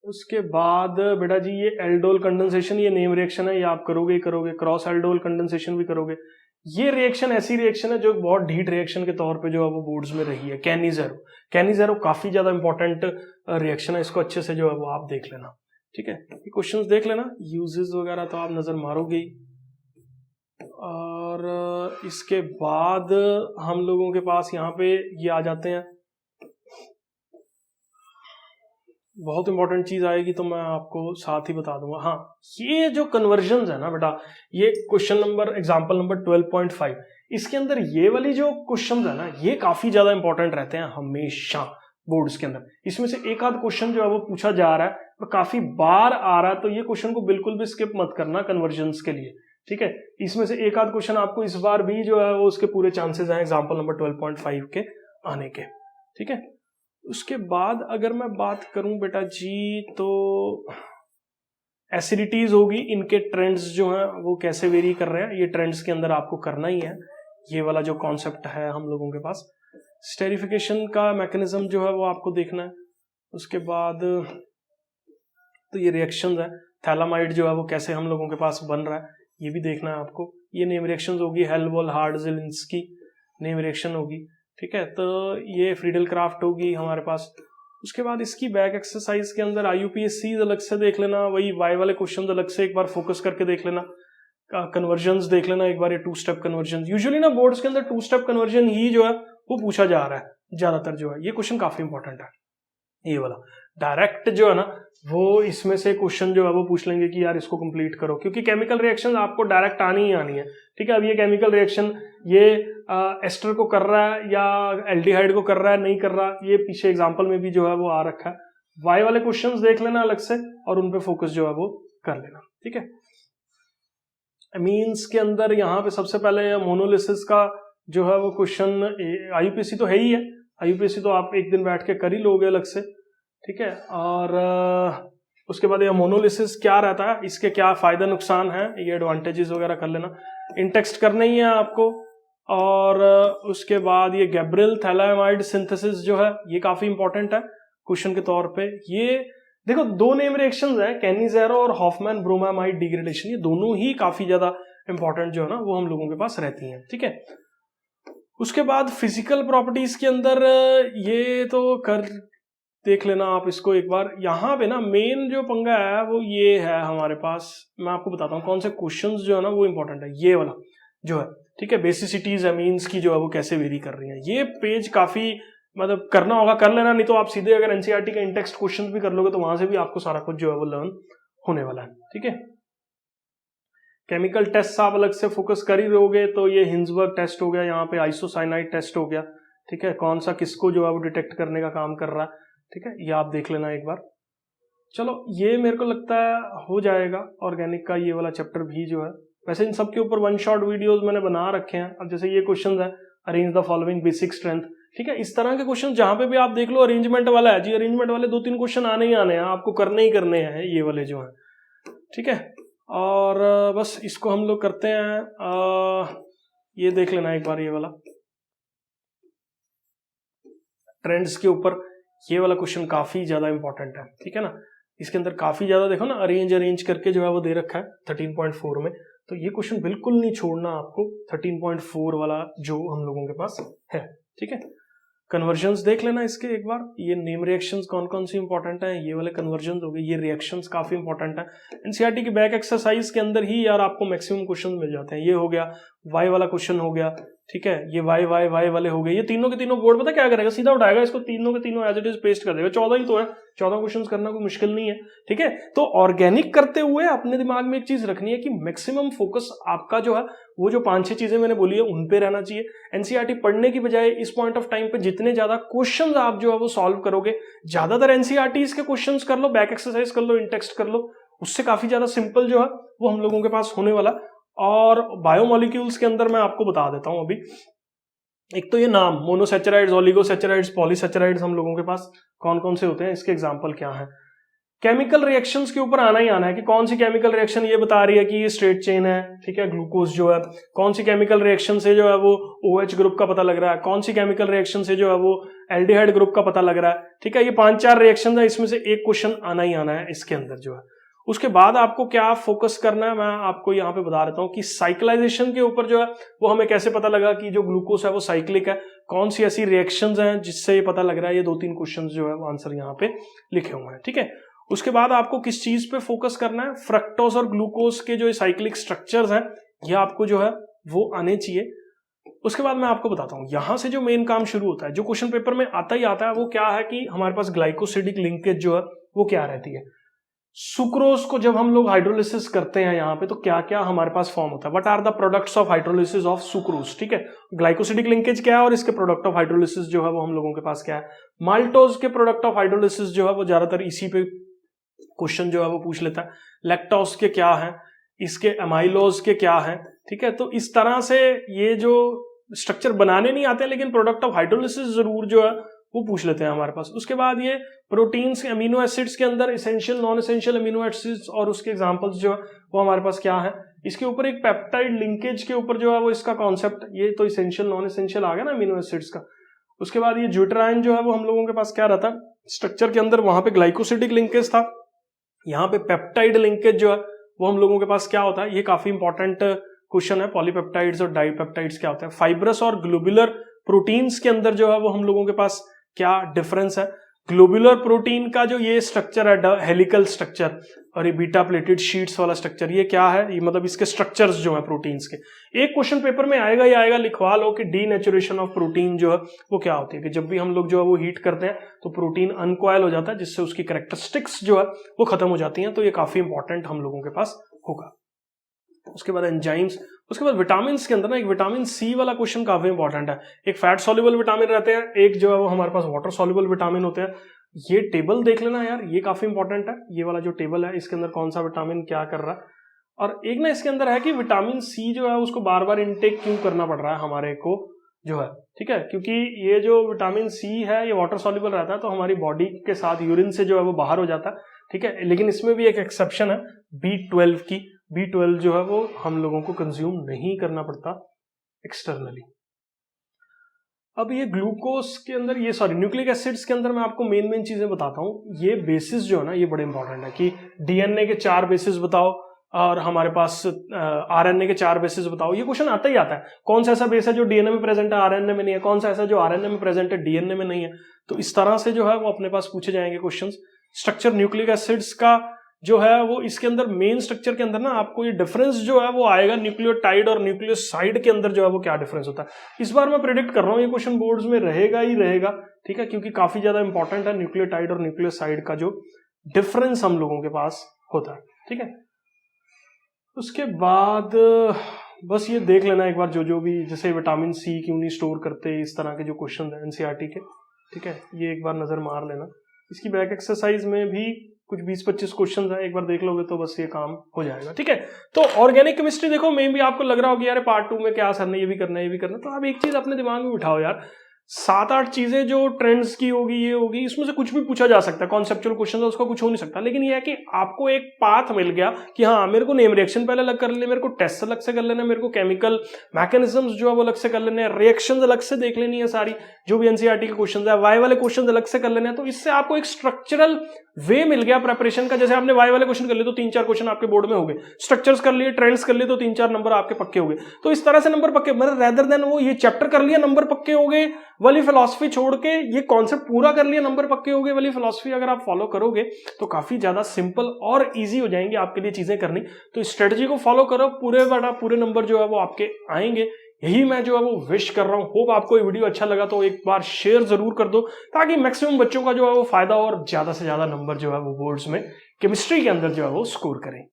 उसके बाद बेटा जी ये एल्डोल कंडेंसेशन, ये नेम रिएक्शन है, ये आप करोगे ही करोगे। क्रॉस एल्डोल कंडेंसेशन भी करोगे। ये रिएक्शन ऐसी रिएक्शन है जो बहुत ढीठ रिएक्शन के तौर पे जो है वो बोर्ड्स में रही है। कैनिजेरो काफी ज्यादा इंपॉर्टेंट रिएक्शन है, इसको अच्छे से जो है वो आप देख लेना, ठीक है। ये क्वेश्चंस देख लेना, यूजेस वगैरह तो आप नजर मारोगे ही। और इसके बाद हम लोगों के पास यहाँ पे ये आ जाते हैं, बहुत इंपॉर्टेंट चीज आएगी तो मैं आपको साथ ही बता दूंगा। हाँ, ये जो कन्वर्जन है ना बेटा, ये क्वेश्चन नंबर एग्जांपल नंबर 12.5, इसके अंदर ये वाली जो क्वेश्चन है ना, ये काफी ज्यादा इंपॉर्टेंट रहते हैं हमेशा बोर्ड्स के अंदर। इसमें से एक आध क्वेश्चन जो है वो पूछा जा रहा है और काफी बार आ रहा है, तो ये क्वेश्चन को बिल्कुल भी स्किप मत करना कन्वर्जन्स के लिए, ठीक है। इसमें से एक आध क्वेश्चन आपको इस बार भी जो है वो उसके पूरे चांसेस हैं एग्जाम्पल नंबर 12.5 के आने के, ठीक है। उसके बाद अगर मैं बात करूं बेटा जी, तो एसिडिटीज होगी, इनके ट्रेंड्स जो हैं वो कैसे वेरी कर रहे हैं, ये ट्रेंड्स के अंदर आपको करना ही है। ये वाला जो कॉन्सेप्ट है हम लोगों के पास, स्टेरिफिकेशन का मैकेनिज्म जो है वो आपको देखना है। उसके बाद तो ये रिएक्शंस है, थैलामाइड जो है वो कैसे हम लोगों के पास बन रहा है, ये भी देखना है आपको। ये नेम रिएक्शंस होगी, हेल्वोल हार्ड-ज़िलिंस्की नेम रिएक्शन होगी, ठीक है। तो ये फ्रीडल क्राफ्ट होगी हमारे पास। उसके बाद इसकी बैक एक्सरसाइज के अंदर IUPAC अलग से देख लेना, वही वाई वाले क्वेश्चन अलग से एक बार फोकस करके देख लेना, कन्वर्जन्स देख लेना एक बार, ये 2 स्टेप कन्वर्जन। यूजुअली ना बोर्ड्स के अंदर 2 स्टेप कन्वर्जन ही जो है वो पूछा जा रहा है ज्यादातर, जो है ये क्वेश्चन काफी इंपॉर्टेंट है। ये वाला डायरेक्ट जो है ना वो इसमें से क्वेश्चन जो है वो पूछ लेंगे कि यार इसको कंप्लीट करो, क्योंकि केमिकल रिएक्शन आपको डायरेक्ट आनी ही आनी है, ठीक है। अब ये केमिकल रिएक्शन ये एस्टर को कर रहा है या एल्डिहाइड को कर रहा है, नहीं कर रहा, ये पीछे एग्जांपल में भी जो है वो आ रखा है। वाई वाले क्वेश्चंस देख लेना अलग से और उन पे फोकस जो है वो कर लेना, ठीक है। अमीन्स के अंदर यहाँ पे सबसे पहले मोनोलिसिस का जो है वो क्वेश्चन, IUPAC तो है ही है, IUPAC तो आप एक दिन बैठ के कर ही लोगे अलग से, ठीक है। और उसके बाद ये मोनोलिसिस क्या रहता है, इसके क्या फायदा नुकसान है, ये एडवांटेजेस वगैरह कर लेना, इंटेक्स्ट करना ही है आपको। और उसके बाद ये गैब्रियल थैलामाइड सिंथेसिस जो है ये काफी इंपॉर्टेंट है क्वेश्चन के तौर पे। ये देखो 2 नेम रिएक्शंस हैं, कैनिजेरो और हॉफमैन ब्रोमामाइड डिग्रेडेशन, ये दोनों ही काफी ज्यादा इंपॉर्टेंट जो है ना वो हम लोगों के पास रहती हैं, ठीक है। उसके बाद फिजिकल प्रॉपर्टीज के अंदर ये तो कर देख लेना आप इसको एक बार। यहाँ पे ना मेन जो पंगा है वो ये है हमारे पास, मैं आपको बताता हूँ कौन से क्वेश्चंस जो है ना वो इंपॉर्टेंट है, ये वाला जो है, ठीक है। बेसिसिटीज अमीन्स की जो है वो कैसे वेरी कर रही है, ये पेज काफी मतलब करना होगा, कर लेना, नहीं तो आप सीधे अगर एनसीईआरटी के इंटेक्स्ट क्वेश्चंस भी कर लोगे तो वहां से भी आपको सारा कुछ जो है वो लर्न होने वाला है, ठीक है। केमिकल टेस्ट आप अलग से फोकस कर ही रहोगे, तो ये हिंसबर्ग टेस्ट हो गया, यहाँ पे आइसोसाइनाइड टेस्ट हो गया, ठीक है। कौन सा किसको जो है वो डिटेक्ट करने का काम कर रहा है, ठीक है, ये आप देख लेना एक बार। चलो ये मेरे को लगता है हो जाएगा ऑर्गेनिक का ये वाला चैप्टर भी जो है। वैसे इन सब के ऊपर 1 शॉट वीडियोस मैंने बना रखे हैं। अब जैसे ये क्वेश्चन है, arrange the following basic strength, ठीक है, इस तरह के क्वेश्चन जहां पे भी आप देख लो अरेंजमेंट वाला है जी, अरेंजमेंट वाले 2-3 क्वेश्चन आने ही आने हैं, आपको करने ही करने हैं ये वाले जो है, ठीक है। और बस इसको हम लोग करते हैं, ये देख लेना एक बार ये वाला ट्रेंड्स के ऊपर, ये वाला क्वेश्चन काफी ज्यादा इंपॉर्टेंट है, ठीक है ना। इसके अंदर काफी ज्यादा देखो ना अरेंज करके जो है वो दे रखा है 13.4 में, तो ये क्वेश्चन बिल्कुल नहीं छोड़ना आपको, 13.4 वाला जो हम लोगों के पास है, ठीक है। कन्वर्जन्स देख लेना इसके एक बार, ये नेम रिएक्शंस कौन कौन सी इंपॉर्टेंट है, ये वाले कन्वर्जन्स हो गए, ये रिएक्शंस काफी इंपॉर्टेंट है। एनसीईआरटी की बैक एक्सरसाइज के अंदर ही यार आपको मैक्सिमम क्वेश्चन मिल जाते हैं। ये हो गया वाई वाला क्वेश्चन हो गया, ठीक है, ये वाई वाई वाई वाले हो गए, ये तीनों के तीनों बोर्ड पता क्या करेगा, सीधा उठाएगा इसको तीनों के तीनों एज इट इज पेस्ट कर देगा। 14 ही तो है, 14 क्वेश्चन करना कोई मुश्किल नहीं है, ठीक है। तो ऑर्गेनिक करते हुए अपने दिमाग में एक चीज रखनी है कि मैक्सिमम फोकस आपका जो है वो जो 5-6 चीजें मैंने बोली है उन पे रहना चाहिए। एनसीईआरटी पढ़ने की बजाय इस पॉइंट ऑफ टाइम पे जितने ज्यादा क्वेश्चंस आप जो है वो सॉल्व करोगे, ज्यादातर एनसीईआरटी के क्वेश्चंस कर लो, बैक एक्सरसाइज कर लो, इंटेक्स्ट कर लो, उससे काफी ज्यादा सिंपल जो है वो हम लोगों के पास होने वाला। और बायोमोलिक्यूल्स के अंदर मैं आपको बता देता हूं अभी, एक तो ये नाम मोनोसैचराइड्स, ओलिगोसैचराइड्स, पॉलीसैचराइड्स हम लोगों के पास कौन कौन से होते हैं, इसके एग्जांपल क्या हैं। केमिकल रिएक्शंस के ऊपर आना ही आना है कि कौन सी केमिकल रिएक्शन ये बता रही है कि ये स्ट्रेट चेन है, ठीक है, ग्लूकोज जो है, कौन सी केमिकल रिएक्शन से जो है वो OH ग्रुप का पता लग रहा है, कौन सी केमिकल रिएक्शन से जो है वो एल्डिहाइड ग्रुप का पता लग रहा है, ठीक है। ये 5-4 रिएक्शन है, इसमें से एक क्वेश्चन आना ही आना है इसके अंदर जो है। उसके बाद आपको क्या फोकस करना है, मैं आपको यहाँ पे बता देता हूँ कि साइक्लाइजेशन के ऊपर जो है वो हमें कैसे पता लगा कि जो ग्लूकोज है वो साइक्लिक है, कौन सी ऐसी रिएक्शंस हैं जिससे ये पता लग रहा है। ये 2-3 क्वेश्चन जो है वो आंसर यहाँ पे लिखे हुए हैं, ठीक है। उसके बाद आपको किस चीज पे फोकस करना है, फ्रक्टोज और ग्लूकोज के जो साइक्लिक स्ट्रक्चर्स हैं ये आपको जो है वो आने चाहिए। उसके बाद मैं आपको बताता हूं यहां से जो मेन काम शुरू होता है, जो क्वेश्चन पेपर में आता ही आता है, वो क्या है कि हमारे पास ग्लाइकोसिडिक लिंकेज जो है वो क्या रहती है। सुक्रोज को जब हम लोग हाइड्रोलिसिस करते हैं यहाँ पे तो क्या क्या हमारे पास फॉर्म होता है, what are the products of hydrolysis of sucrose, ठीक है। ग्लाइकोसिडिक लिंकेज क्या है और इसके प्रोडक्ट ऑफ हाइड्रोलिसिस जो है वो हम लोगों के पास क्या है। माल्टोज के प्रोडक्ट ऑफ हाइड्रोलिसिस जो है वो ज्यादातर इसी पे क्वेश्चन जो है वो पूछ लेता है। लैक्टोज के क्या है, इसके एमाइलोज के क्या है, ठीक है। तो इस तरह से ये जो स्ट्रक्चर बनाने नहीं आते लेकिन प्रोडक्ट ऑफ हाइड्रोलिसिस जरूर जो है वो पूछ लेते हैं हमारे पास। उसके बाद ये प्रोटीन्स अमीनो एसिड्स के अंदर essential non essential amino acids और उसके एग्जांपल्स जो है वो हमारे पास क्या है। इसके ऊपर एक पेप्टाइड लिंकेज के ऊपर जो है वो इसका कॉन्सेप्ट, ये तो एसेंशियल नॉन एसेंशियल आ गया ना अमीनो एसिड्स का। उसके बाद ये ज्यूटराइन जो है वो हम लोगों के पास क्या रहता है स्ट्रक्चर के अंदर, वहां पे ग्लाइकोसिडिक लिंकेज था, यहाँ पे पेप्टाइड लिंकेज जो है वो हम लोगों के पास क्या होता है। ये काफी इंपॉर्टेंट क्वेश्चन है, पॉलीपेप्टाइड्स और डाइपेप्टाइड्स क्या होता है। फाइब्रस और ग्लोबुलर प्रोटीन्स के अंदर जो है वो हम लोगों के पास क्या डिफरेंस है। ग्लोबुलर प्रोटीन का जो ये स्ट्रक्चर है हेलिकल स्ट्रक्चर और ये बीटा प्लेटेड शीट्स वाला स्ट्रक्चर, ये क्या है, ये मतलब इसके स्ट्रक्चर्स जो है प्रोटीन्स के। एक क्वेश्चन पेपर में आएगा ही आएगा, लिखवा लो कि डीनेचुरेशन ऑफ प्रोटीन जो है वो क्या होती है, कि जब भी हम लोग जो है वो हीट करते हैं तो प्रोटीन अनकॉयल हो जाता है जिससे उसकी कैरेक्टरिस्टिक्स जो है वो खत्म हो जाती हैं। तो ये काफी इंपॉर्टेंट हम लोगों के पास होगा। उसके बाद एंजाइम्स, उसके बाद विटामिन के अंदर ना एक विटामिन सी वाला क्वेश्चन काफी इंपॉर्टेंट है। एक फैट सॉल्युबल विटामिन रहते हैं, एक जो है वो हमारे पास वाटर सॉल्युबल विटामिन होते हैं। ये टेबल देख लेना यार, ये काफी इंपॉर्टेंट है। ये वाला जो टेबल है इसके अंदर कौन सा विटामिन क्या कर रहा है। और एक ना इसके अंदर है कि विटामिन सी जो है उसको बार बार इनटेक क्यों करना पड़ रहा है हमारे को जो है, ठीक है, क्योंकि ये जो विटामिन सी है ये वाटर सॉल्युबल रहता है तो हमारी बॉडी के साथ यूरिन से जो है वो बाहर हो जाता है, ठीक है। लेकिन इसमें भी एक एक्सेप्शन है B12 की। B12 जो है वो हम लोगों को कंज्यूम नहीं करना पड़ता एक्सटर्नली। अब ये ग्लूकोज के अंदर ये न्यूक्लिक एसिड्स के अंदर मैं आपको मेन चीजें बताता हूँ। ये बेसिस जो है ना ये बड़े इंपॉर्टेंट है कि डीएनए के 4 बेसिस बताओ और हमारे पास आरएनए के 4 बेसिस बताओ। ये क्वेश्चन आता ही आता है, कौन सा ऐसा बेस है जो डीएनए में प्रेजेंट है आरएनए में नहीं है, कौन सा ऐसा जो आरएनए में प्रेजेंट है डीएनए में नहीं है। तो इस तरह से जो है वो अपने पास पूछे जाएंगे क्वेश्चंस। स्ट्रक्चर न्यूक्लिक एसिड्स का जो है वो इसके अंदर मेन स्ट्रक्चर के अंदर ना आपको ये डिफरेंस जो है वो आएगा न्यूक्लियोटाइड और न्यूक्लियोसाइड के अंदर जो है वो क्या डिफरेंस होता है। इस बार मैं प्रेडिक्ट कर रहा हूँ ये क्वेश्चन बोर्ड्स में रहेगा ही रहेगा, ठीक है, क्योंकि काफी ज्यादा इंपॉर्टेंट है न्यूक्लियोटाइड और न्यूक्लियोसाइड का जो डिफरेंस हम लोगों के पास होता है, ठीक है। उसके बाद बस ये देख लेना एक बार जो भी, जैसे विटामिन सी क्यों नहीं स्टोर करते, इस तरह के जो क्वेश्चन है एनसीईआरटी के, ठीक है, ये एक बार नजर मार लेना। इसकी बैक एक्सरसाइज में भी कुछ 20-25 क्वेश्चन है, एक बार देख लोगे तो बस ये काम हो जाएगा, ठीक है। तो ऑर्गेनिक केमिस्ट्री देखो, मे भी आपको लग रहा होगा यार पार्ट 2 में क्या सर ने ये भी करना है ये भी करना, तो आप एक चीज अपने दिमाग में बिठाओ यार, 7-8 चीजें जो ट्रेंड्स की होगी ये होगी, इसमें से कुछ भी पूछा जा सकता है, कॉन्सेप्चुअल क्वेश्चन है उसका कुछ हो नहीं सकता। लेकिन ये है कि आपको एक पाथ मिल गया कि हाँ मेरे को नेम रिएक्शन पहले अलग कर लेने, मेरे को टेस्ट अलग से कर लेना, मेरे को केमिकल मैकेनिज्म्स जो है वो अलग से कर लेने, रिएक्शंस अलग से देख लेनी है सारी, जो भी एनसीईआरटी के क्वेश्चन है, वाई वाले क्वेश्चन अलग से कर लेने हैं। तो इससे आपको एक स्ट्रक्चरल वे मिल गया प्रिपरेशन का। जैसे आपने वाई वाले क्वेश्चन कर लिए तो 3-4 क्वेश्चन आपके बोर्ड में हो गए, स्ट्रक्चर्स कर लिए, ट्रेंड्स कर लिए तो 3-4 नंबर आपके पक्के हो गए। तो इस तरह से नंबर पक्के, मतलब रेदर देन वो ये चैप्टर कर लिया नंबर पक्के हो गए वाली फिलॉसफी छोड़ के ये कॉन्सेप्ट पूरा कर लिया नंबर पक्के हो गए वाली फिलॉसफी अगर आप फॉलो करोगे तो काफी ज्यादा सिंपल और इजी हो जाएंगे आपके लिए चीजें करनी। तो स्ट्रेटजी को फॉलो करो, पूरे नंबर जो है वो आपके आएंगे, यही मैं जो है वो विश कर रहा हूं। होप आपको ये वीडियो अच्छा लगा तो एक बार शेयर जरूर कर दो ताकि मैक्सिमम बच्चों का जो है वो फायदा और ज्यादा से ज्यादा नंबर जो है वो बोर्ड्स में केमिस्ट्री के अंदर जो है वो स्कोर करें।